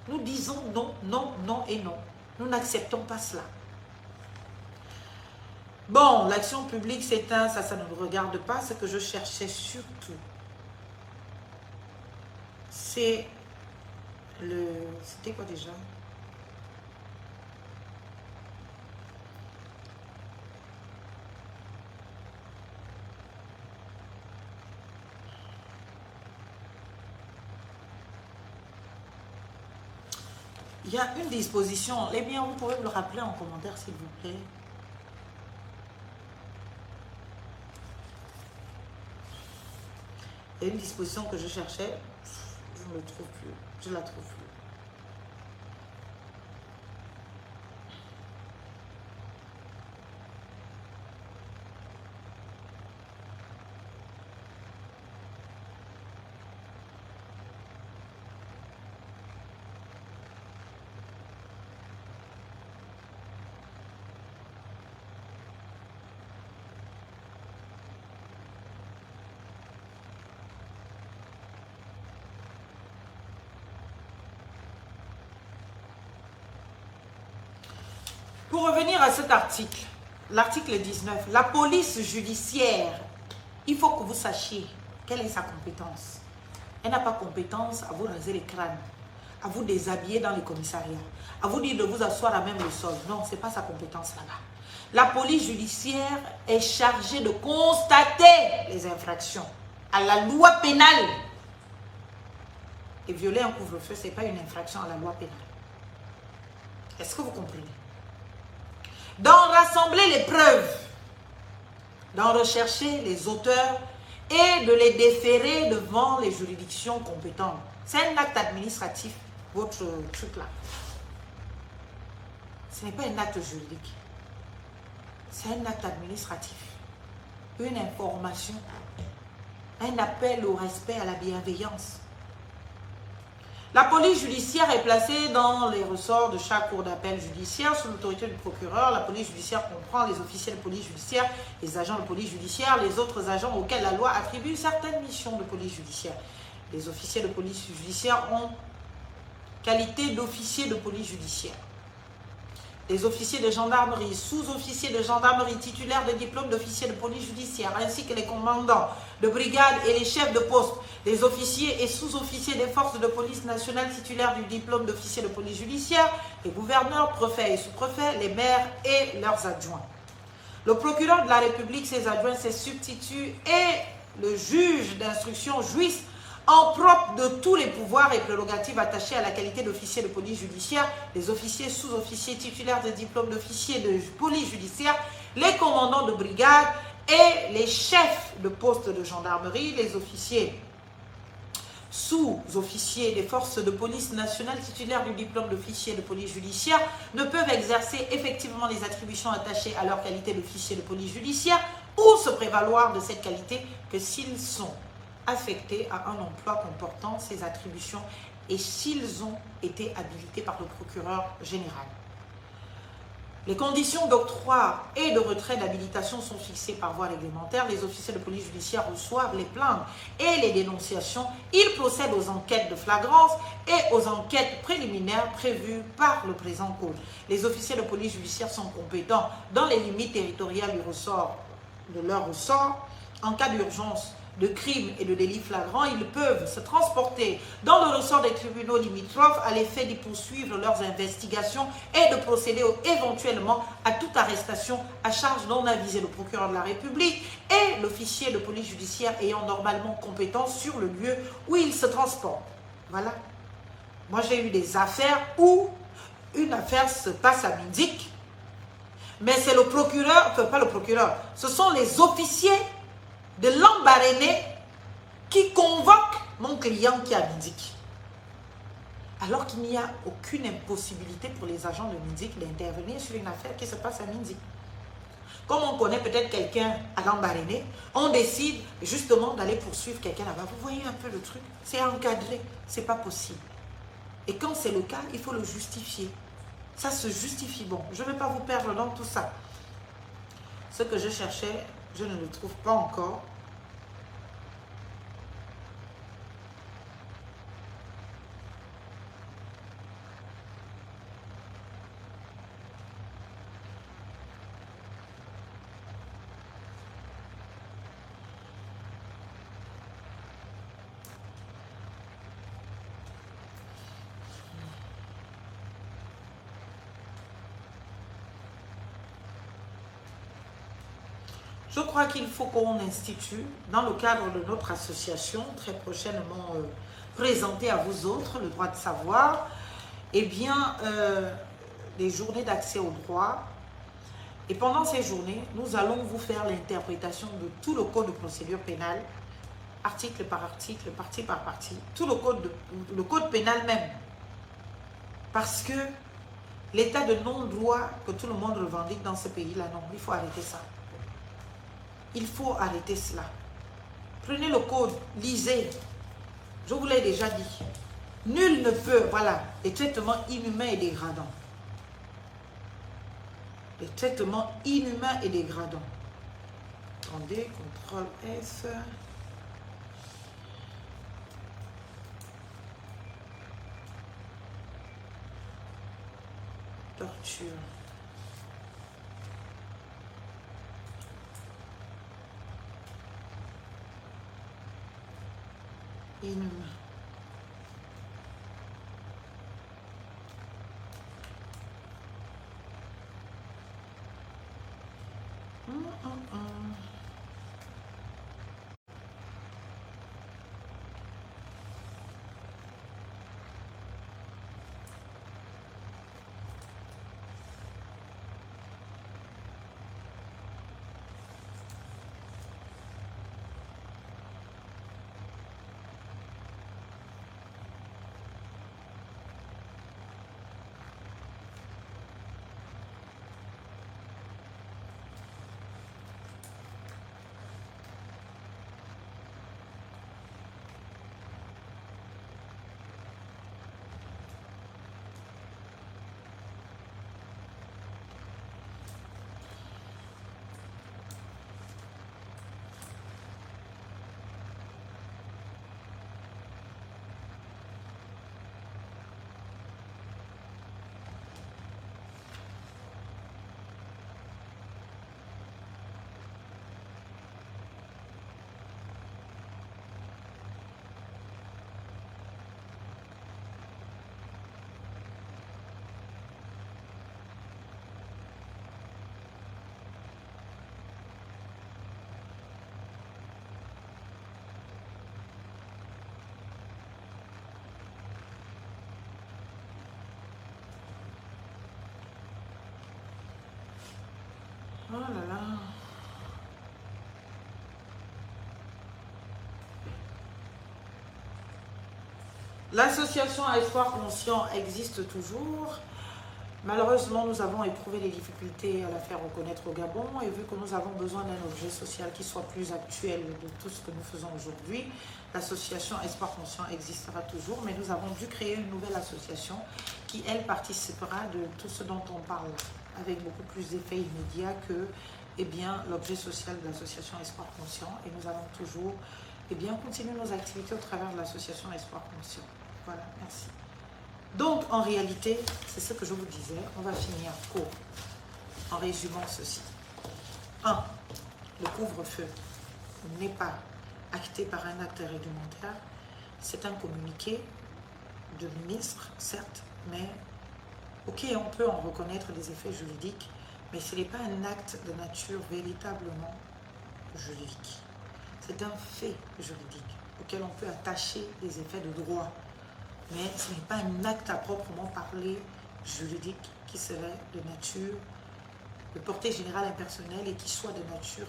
Nous disons non, non, non et non. Nous n'acceptons pas cela. Bon, l'action publique s'éteint, ça ne nous regarde pas. Ce que je cherchais surtout, c'est le... C'était quoi déjà? Il y a une disposition. Les biens, vous pouvez me le rappeler en commentaire, s'il vous plaît. Il y a une disposition que je cherchais. Je ne la trouve plus. Je ne la trouve plus. Pour revenir à cet article, l'article 19, la police judiciaire, il faut que vous sachiez quelle est sa compétence. Elle n'a pas compétence à vous raser les crânes, à vous déshabiller dans les commissariats, à vous dire de vous asseoir à même le sol. Non, ce n'est pas sa compétence là-bas. La police judiciaire est chargée de constater les infractions à la loi pénale. Et violer un couvre-feu, ce n'est pas une infraction à la loi pénale. Est-ce que vous comprenez? D'en rassembler les preuves, d'en rechercher les auteurs et de les déférer devant les juridictions compétentes. C'est un acte administratif, votre truc là. Ce n'est pas un acte juridique. C'est un acte administratif. Une information, un appel au respect, à la bienveillance. La police judiciaire est placée dans les ressorts de chaque cour d'appel judiciaire sous l'autorité du procureur. La police judiciaire comprend les officiers de police judiciaire, les agents de police judiciaire, les autres agents auxquels la loi attribue certaines missions de police judiciaire. Les officiers de police judiciaire ont qualité d'officier de police judiciaire. Les officiers de gendarmerie, sous-officiers de gendarmerie titulaires de diplôme d'officier de police judiciaire, ainsi que les commandants de brigade et les chefs de poste, les officiers et sous-officiers des forces de police nationale titulaires du diplôme d'officier de police judiciaire, les gouverneurs, préfets et sous-préfets, les maires et leurs adjoints. Le procureur de la République, ses adjoints, ses substituts et le juge d'instruction jouissent en propre de tous les pouvoirs et prérogatives attachés à la qualité d'officier de police judiciaire, les officiers, sous-officiers titulaires de diplôme d'officier de police judiciaire, les commandants de brigade et les chefs de poste de gendarmerie, les officiers, sous-officiers des forces de police nationale titulaires du diplôme d'officier de police judiciaire ne peuvent exercer effectivement les attributions attachées à leur qualité d'officier de police judiciaire ou se prévaloir de cette qualité que s'ils sont affectés à un emploi comportant ces attributions et s'ils ont été habilités par le procureur général. Les conditions d'octroi et de retrait d'habilitation sont fixées par voie réglementaire. Les officiers de police judiciaire reçoivent les plaintes et les dénonciations. Ils procèdent aux enquêtes de flagrance et aux enquêtes préliminaires prévues par le présent code. Les officiers de police judiciaire sont compétents dans les limites territoriales de leur ressort. En cas d'urgence, de crimes et de délits flagrants, ils peuvent se transporter dans le ressort des tribunaux limitrophes à l'effet d'y poursuivre leurs investigations et de procéder éventuellement à toute arrestation à charge non avisée le procureur de la République et l'officier de police judiciaire ayant normalement compétence sur le lieu où ils se transportent. Voilà. Moi, j'ai eu des affaires où une affaire se passe à Mindik, mais c'est le procureur, enfin pas le procureur, ce sont les officiers de Lambaréné qui convoque mon client qui est à Mindik. Alors qu'il n'y a aucune impossibilité pour les agents de Mindik d'intervenir sur une affaire qui se passe à Mindik. Comme on connaît peut-être quelqu'un à Lambaréné, on décide justement d'aller poursuivre quelqu'un là-bas. Vous voyez un peu le truc? C'est encadré, c'est pas possible. Et quand c'est le cas, il faut le justifier. Ça se justifie. Bon, je ne vais pas vous perdre dans tout ça. Ce que je cherchais, je ne le trouve pas encore. Je crois qu'il faut qu'on institue, dans le cadre de notre association, très prochainement présentée à vous autres, le droit de savoir, eh bien, des journées d'accès au droit. Et pendant ces journées, nous allons vous faire l'interprétation de tout le code de procédure pénale, article par article, partie par partie, tout le code pénal même. Parce que l'état de non-droit que tout le monde revendique dans ce pays-là, non, il faut arrêter ça. Il faut arrêter cela. Prenez le code, lisez. Je vous l'ai déjà dit. Nul ne peut, voilà, les traitements inhumains et dégradants. Les traitements inhumains et dégradants. Attendez, CTRL F. Torture. Inhumain. L'association Espoir Conscient existe toujours. Malheureusement, nous avons éprouvé les difficultés à la faire reconnaître au Gabon et vu que nous avons besoin d'un objet social qui soit plus actuel de tout ce que nous faisons aujourd'hui, l'association Espoir Conscient existera toujours, mais nous avons dû créer une nouvelle association qui, elle, participera de tout ce dont on parle avec beaucoup plus d'effets immédiats que l'objet social de l'association Espoir Conscient. Et nous allons toujours continuer nos activités au travers de l'association Espoir Conscient. Voilà, merci. Donc, en réalité, c'est ce que je vous disais. On va finir court en résumant ceci. 1. Le couvre-feu n'est pas acté par un acte réglementaire. C'est un communiqué de ministre, certes, mais ok, on peut en reconnaître les effets juridiques, mais ce n'est pas un acte de nature véritablement juridique. C'est un fait juridique auquel on peut attacher les effets de droit. Mais ce n'est pas un acte à proprement parler juridique qui serait de nature, de portée générale impersonnelle et qui soit de nature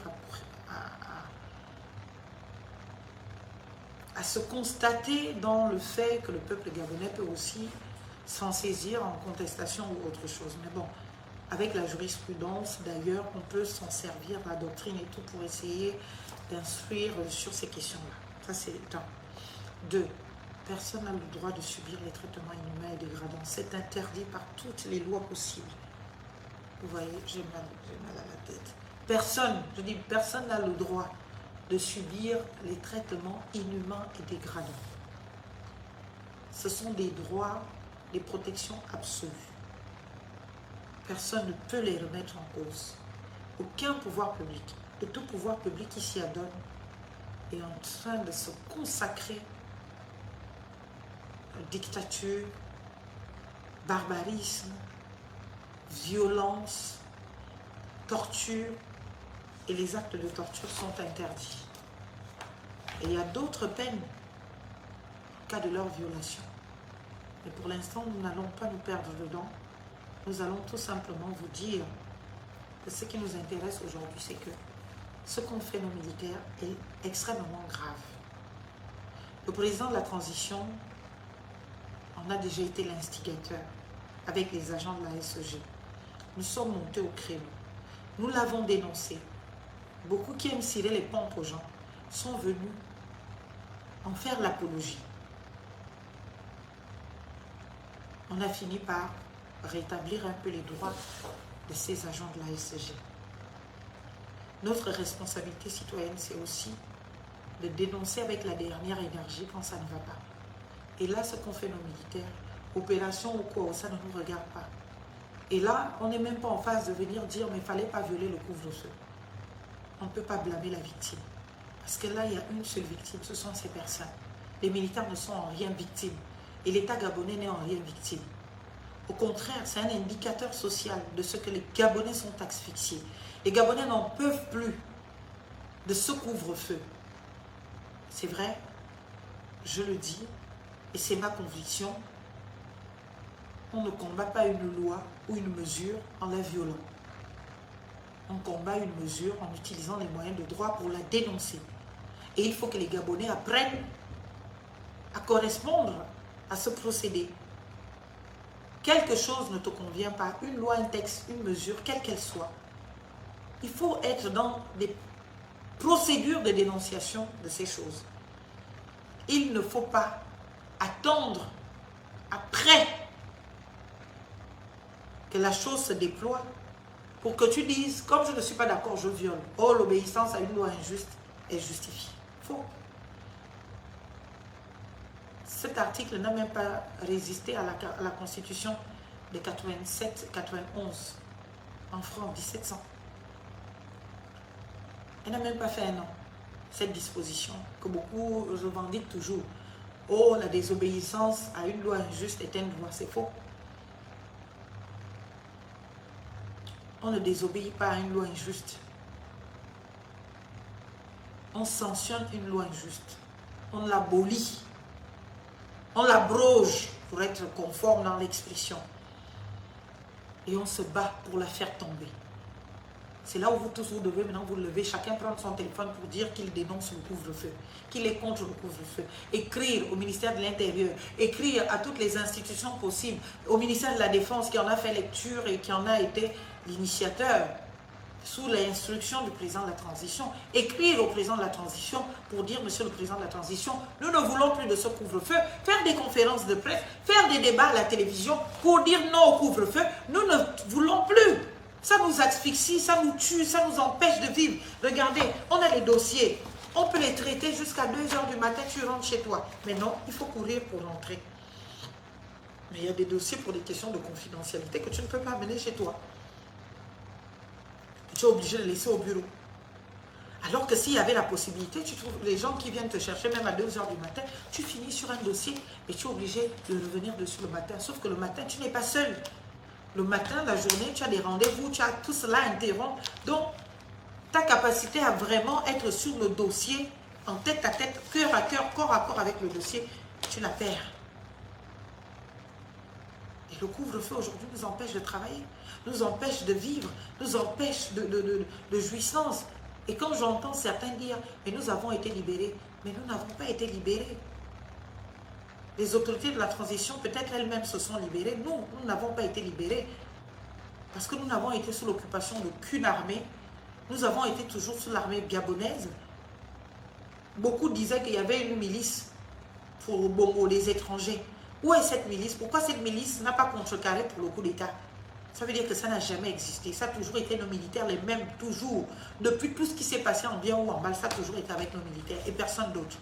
à se constater dans le fait que le peuple gabonais peut aussi s'en saisir en contestation ou autre chose. Mais bon, avec la jurisprudence d'ailleurs, on peut s'en servir, la doctrine et tout, pour essayer d'instruire sur ces questions-là. Ça, c'est un. 2. Personne n'a le droit de subir les traitements inhumains et dégradants. C'est interdit par toutes les lois possibles. Vous voyez, j'ai mal à la tête. Personne n'a le droit de subir les traitements inhumains et dégradants. Ce sont des droits, des protections absolues. Personne ne peut les remettre en cause. Aucun pouvoir public, et tout pouvoir public qui s'y adonne, est en train de se consacrer dictature, barbarisme, violence, torture, et les actes de torture sont interdits. Et il y a d'autres peines en cas de leur violation. Mais pour l'instant, nous n'allons pas nous perdre dedans. Nous allons tout simplement vous dire que ce qui nous intéresse aujourd'hui, c'est que ce qu'ont fait nos militaires est extrêmement grave. Le président de la transition on a déjà été l'instigateur avec les agents de la SEG. Nous sommes montés au créneau. Nous l'avons dénoncé. Beaucoup qui aiment cirer les pompes aux gens sont venus en faire l'apologie. On a fini par rétablir un peu les droits de ces agents de la SEG. Notre responsabilité citoyenne, c'est aussi de dénoncer avec la dernière énergie quand ça ne va pas. Et là, ce qu'ont fait nos militaires, opération ou quoi, ça ne nous regarde pas. Et là, on n'est même pas en phase de venir dire, mais il ne fallait pas violer le couvre-feu. On ne peut pas blâmer la victime. Parce que là, il y a une seule victime, ce sont ces personnes. Les militaires ne sont en rien victimes. Et l'État gabonais n'est en rien victime. Au contraire, c'est un indicateur social de ce que les Gabonais sont asphyxiés. Les Gabonais n'en peuvent plus de ce couvre-feu. C'est vrai, je le dis, et c'est ma conviction, on ne combat pas une loi ou une mesure en la violant. On combat une mesure en utilisant les moyens de droit pour la dénoncer. Et il faut que les Gabonais apprennent à correspondre à ce procédé. Quelque chose ne te convient pas, une loi, un texte, une mesure, quelle qu'elle soit. Il faut être dans des procédures de dénonciation de ces choses. Il ne faut pas attendre après que la chose se déploie pour que tu dises, comme je ne suis pas d'accord, je viole. Oh, l'obéissance à une loi injuste est justifiée. Faux. Cet article n'a même pas résisté à la Constitution de 87-91 en France, 1700. Elle n'a même pas fait un an, cette disposition que beaucoup revendiquent toujours. Oh, la désobéissance à une loi injuste est une loi, c'est faux. On ne désobéit pas à une loi injuste. On sanctionne une loi injuste. On l'abolit. On l'abroge pour être conforme dans l'expression. Et on se bat pour la faire tomber. C'est là où vous tous, vous devez maintenant vous lever, chacun prendre son téléphone pour dire qu'il dénonce le couvre-feu, qu'il est contre le couvre-feu. Écrire au ministère de l'Intérieur, écrire à toutes les institutions possibles, au ministère de la Défense qui en a fait lecture et qui en a été l'initiateur sous l'instruction du président de la transition. Écrire au président de la transition pour dire, monsieur le président de la transition, nous ne voulons plus de ce couvre-feu, faire des conférences de presse, faire des débats à la télévision pour dire non au couvre-feu, nous ne voulons plus. Ça nous asphyxie, ça nous tue, ça nous empêche de vivre. Regardez, on a les dossiers. On peut les traiter jusqu'à 2 h du matin, tu rentres chez toi. Mais non, il faut courir pour rentrer. Mais il y a des dossiers pour des questions de confidentialité que tu ne peux pas amener chez toi. Tu es obligé de les laisser au bureau. Alors que s'il y avait la possibilité, tu trouves les gens qui viennent te chercher même à 2 h du matin, tu finis sur un dossier et tu es obligé de revenir dessus le matin. Sauf que le matin, tu n'es pas seul. Le matin, la journée, tu as des rendez-vous, tu as tout cela interrompt. Donc, ta capacité à vraiment être sur le dossier, en tête à tête, cœur à cœur, corps à corps avec le dossier, tu la perds. Et le couvre-feu aujourd'hui nous empêche de travailler, nous empêche de vivre, nous empêche de jouissance. Et quand j'entends certains dire, mais nous avons été libérés, mais nous n'avons pas été libérés. Les autorités de la transition, peut-être elles-mêmes se sont libérées. Nous n'avons pas été libérés. Parce que nous n'avons été sous l'occupation d'aucune armée. Nous avons été toujours sous l'armée gabonaise. Beaucoup disaient qu'il y avait une milice pour Bongo, les étrangers. Où est cette milice? Pourquoi cette milice n'a pas contrecarré pour le coup d'État? Ça veut dire que ça n'a jamais existé. Ça a toujours été nos militaires, les mêmes, toujours. Depuis tout ce qui s'est passé en bien ou en mal, ça a toujours été avec nos militaires et personne d'autre.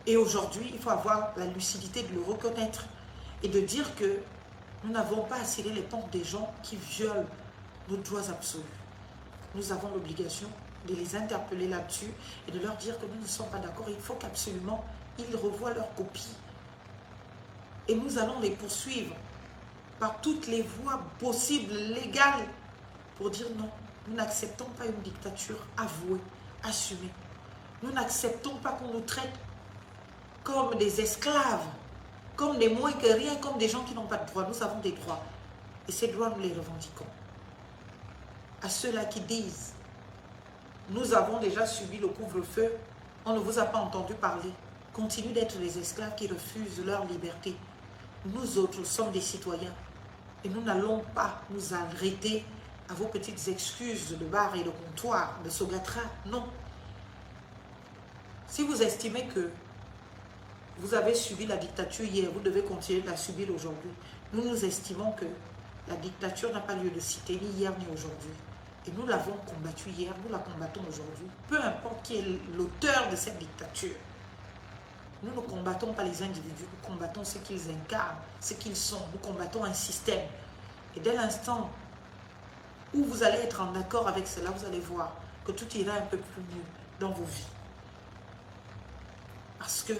Et aujourd'hui, il faut avoir la lucidité de le reconnaître et de dire que nous n'avons pas à cirer les pompes des gens qui violent nos droits absolus. Nous avons l'obligation de les interpeller là-dessus et de leur dire que nous ne sommes pas d'accord. Il faut qu'absolument ils revoient leur copie. Et nous allons les poursuivre par toutes les voies possibles, légales, pour dire non, nous n'acceptons pas une dictature avouée, assumée. Nous n'acceptons pas qu'on nous traite comme des esclaves, comme des moins que rien, comme des gens qui n'ont pas de droits. Nous avons des droits. Et ces droits, nous les revendiquons. À ceux-là qui disent, nous avons déjà subi le couvre-feu, on ne vous a pas entendu parler. Continuez d'être les esclaves qui refusent leur liberté. Nous autres sommes des citoyens. Et nous n'allons pas nous arrêter à vos petites excuses de bar et de comptoir, de Sogatra. Non. Si vous estimez que vous avez subi la dictature hier, vous devez continuer de la subir aujourd'hui. Nous estimons que la dictature n'a pas lieu de citer, ni hier ni aujourd'hui. Et nous l'avons combattue hier, nous la combattons aujourd'hui. Peu importe qui est l'auteur de cette dictature. Nous ne combattons pas les individus, nous combattons ce qu'ils incarnent, ce qu'ils sont. Nous combattons un système. Et dès l'instant où vous allez être en accord avec cela, vous allez voir que tout ira un peu plus mieux dans vos vies. Parce que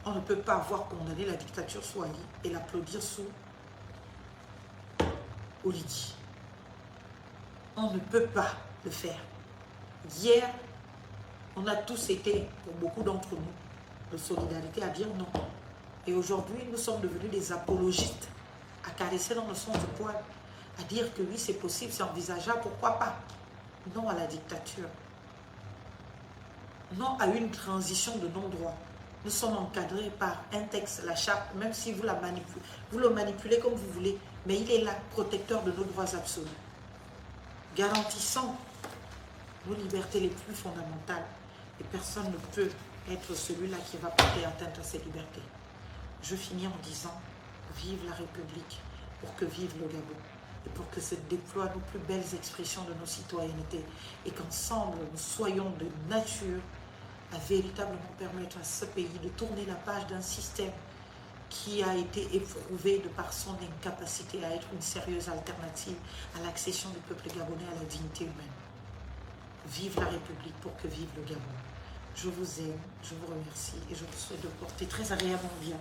on ne peut pas voir condamné la dictature sous Ali et l'applaudir sous Olidi. On ne peut pas le faire. Hier, on a tous été, pour beaucoup d'entre nous, de solidarité à dire non. Et aujourd'hui, nous sommes devenus des apologistes, à caresser dans le sens du poil, à dire que oui, c'est possible, c'est envisageable, pourquoi pas? Non à la dictature. Non à une transition de non-droit. Nous sommes encadrés par un texte, la charte, même si vous le manipulez comme vous voulez, mais il est là, protecteur de nos droits absolus, garantissant nos libertés les plus fondamentales. Et personne ne peut être celui-là qui va porter atteinte à ces libertés. Je finis en disant, vive la République, pour que vive le Gabon, et pour que se déploient nos plus belles expressions de nos citoyennetés, et qu'ensemble nous soyons de nature à véritablement permettre à ce pays de tourner la page d'un système qui a été éprouvé de par son incapacité à être une sérieuse alternative à l'accession du peuple gabonais à la dignité humaine. Vive la République pour que vive le Gabon. Je vous aime, je vous remercie et je vous souhaite de porter très agréablement bien.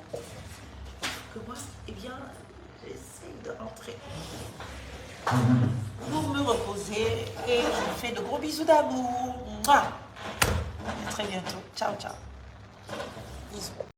Que moi, eh bien, j'essaie de rentrer pour me reposer et je vous fais de gros bisous d'amour. À très bientôt. Ciao, ciao. Bisous.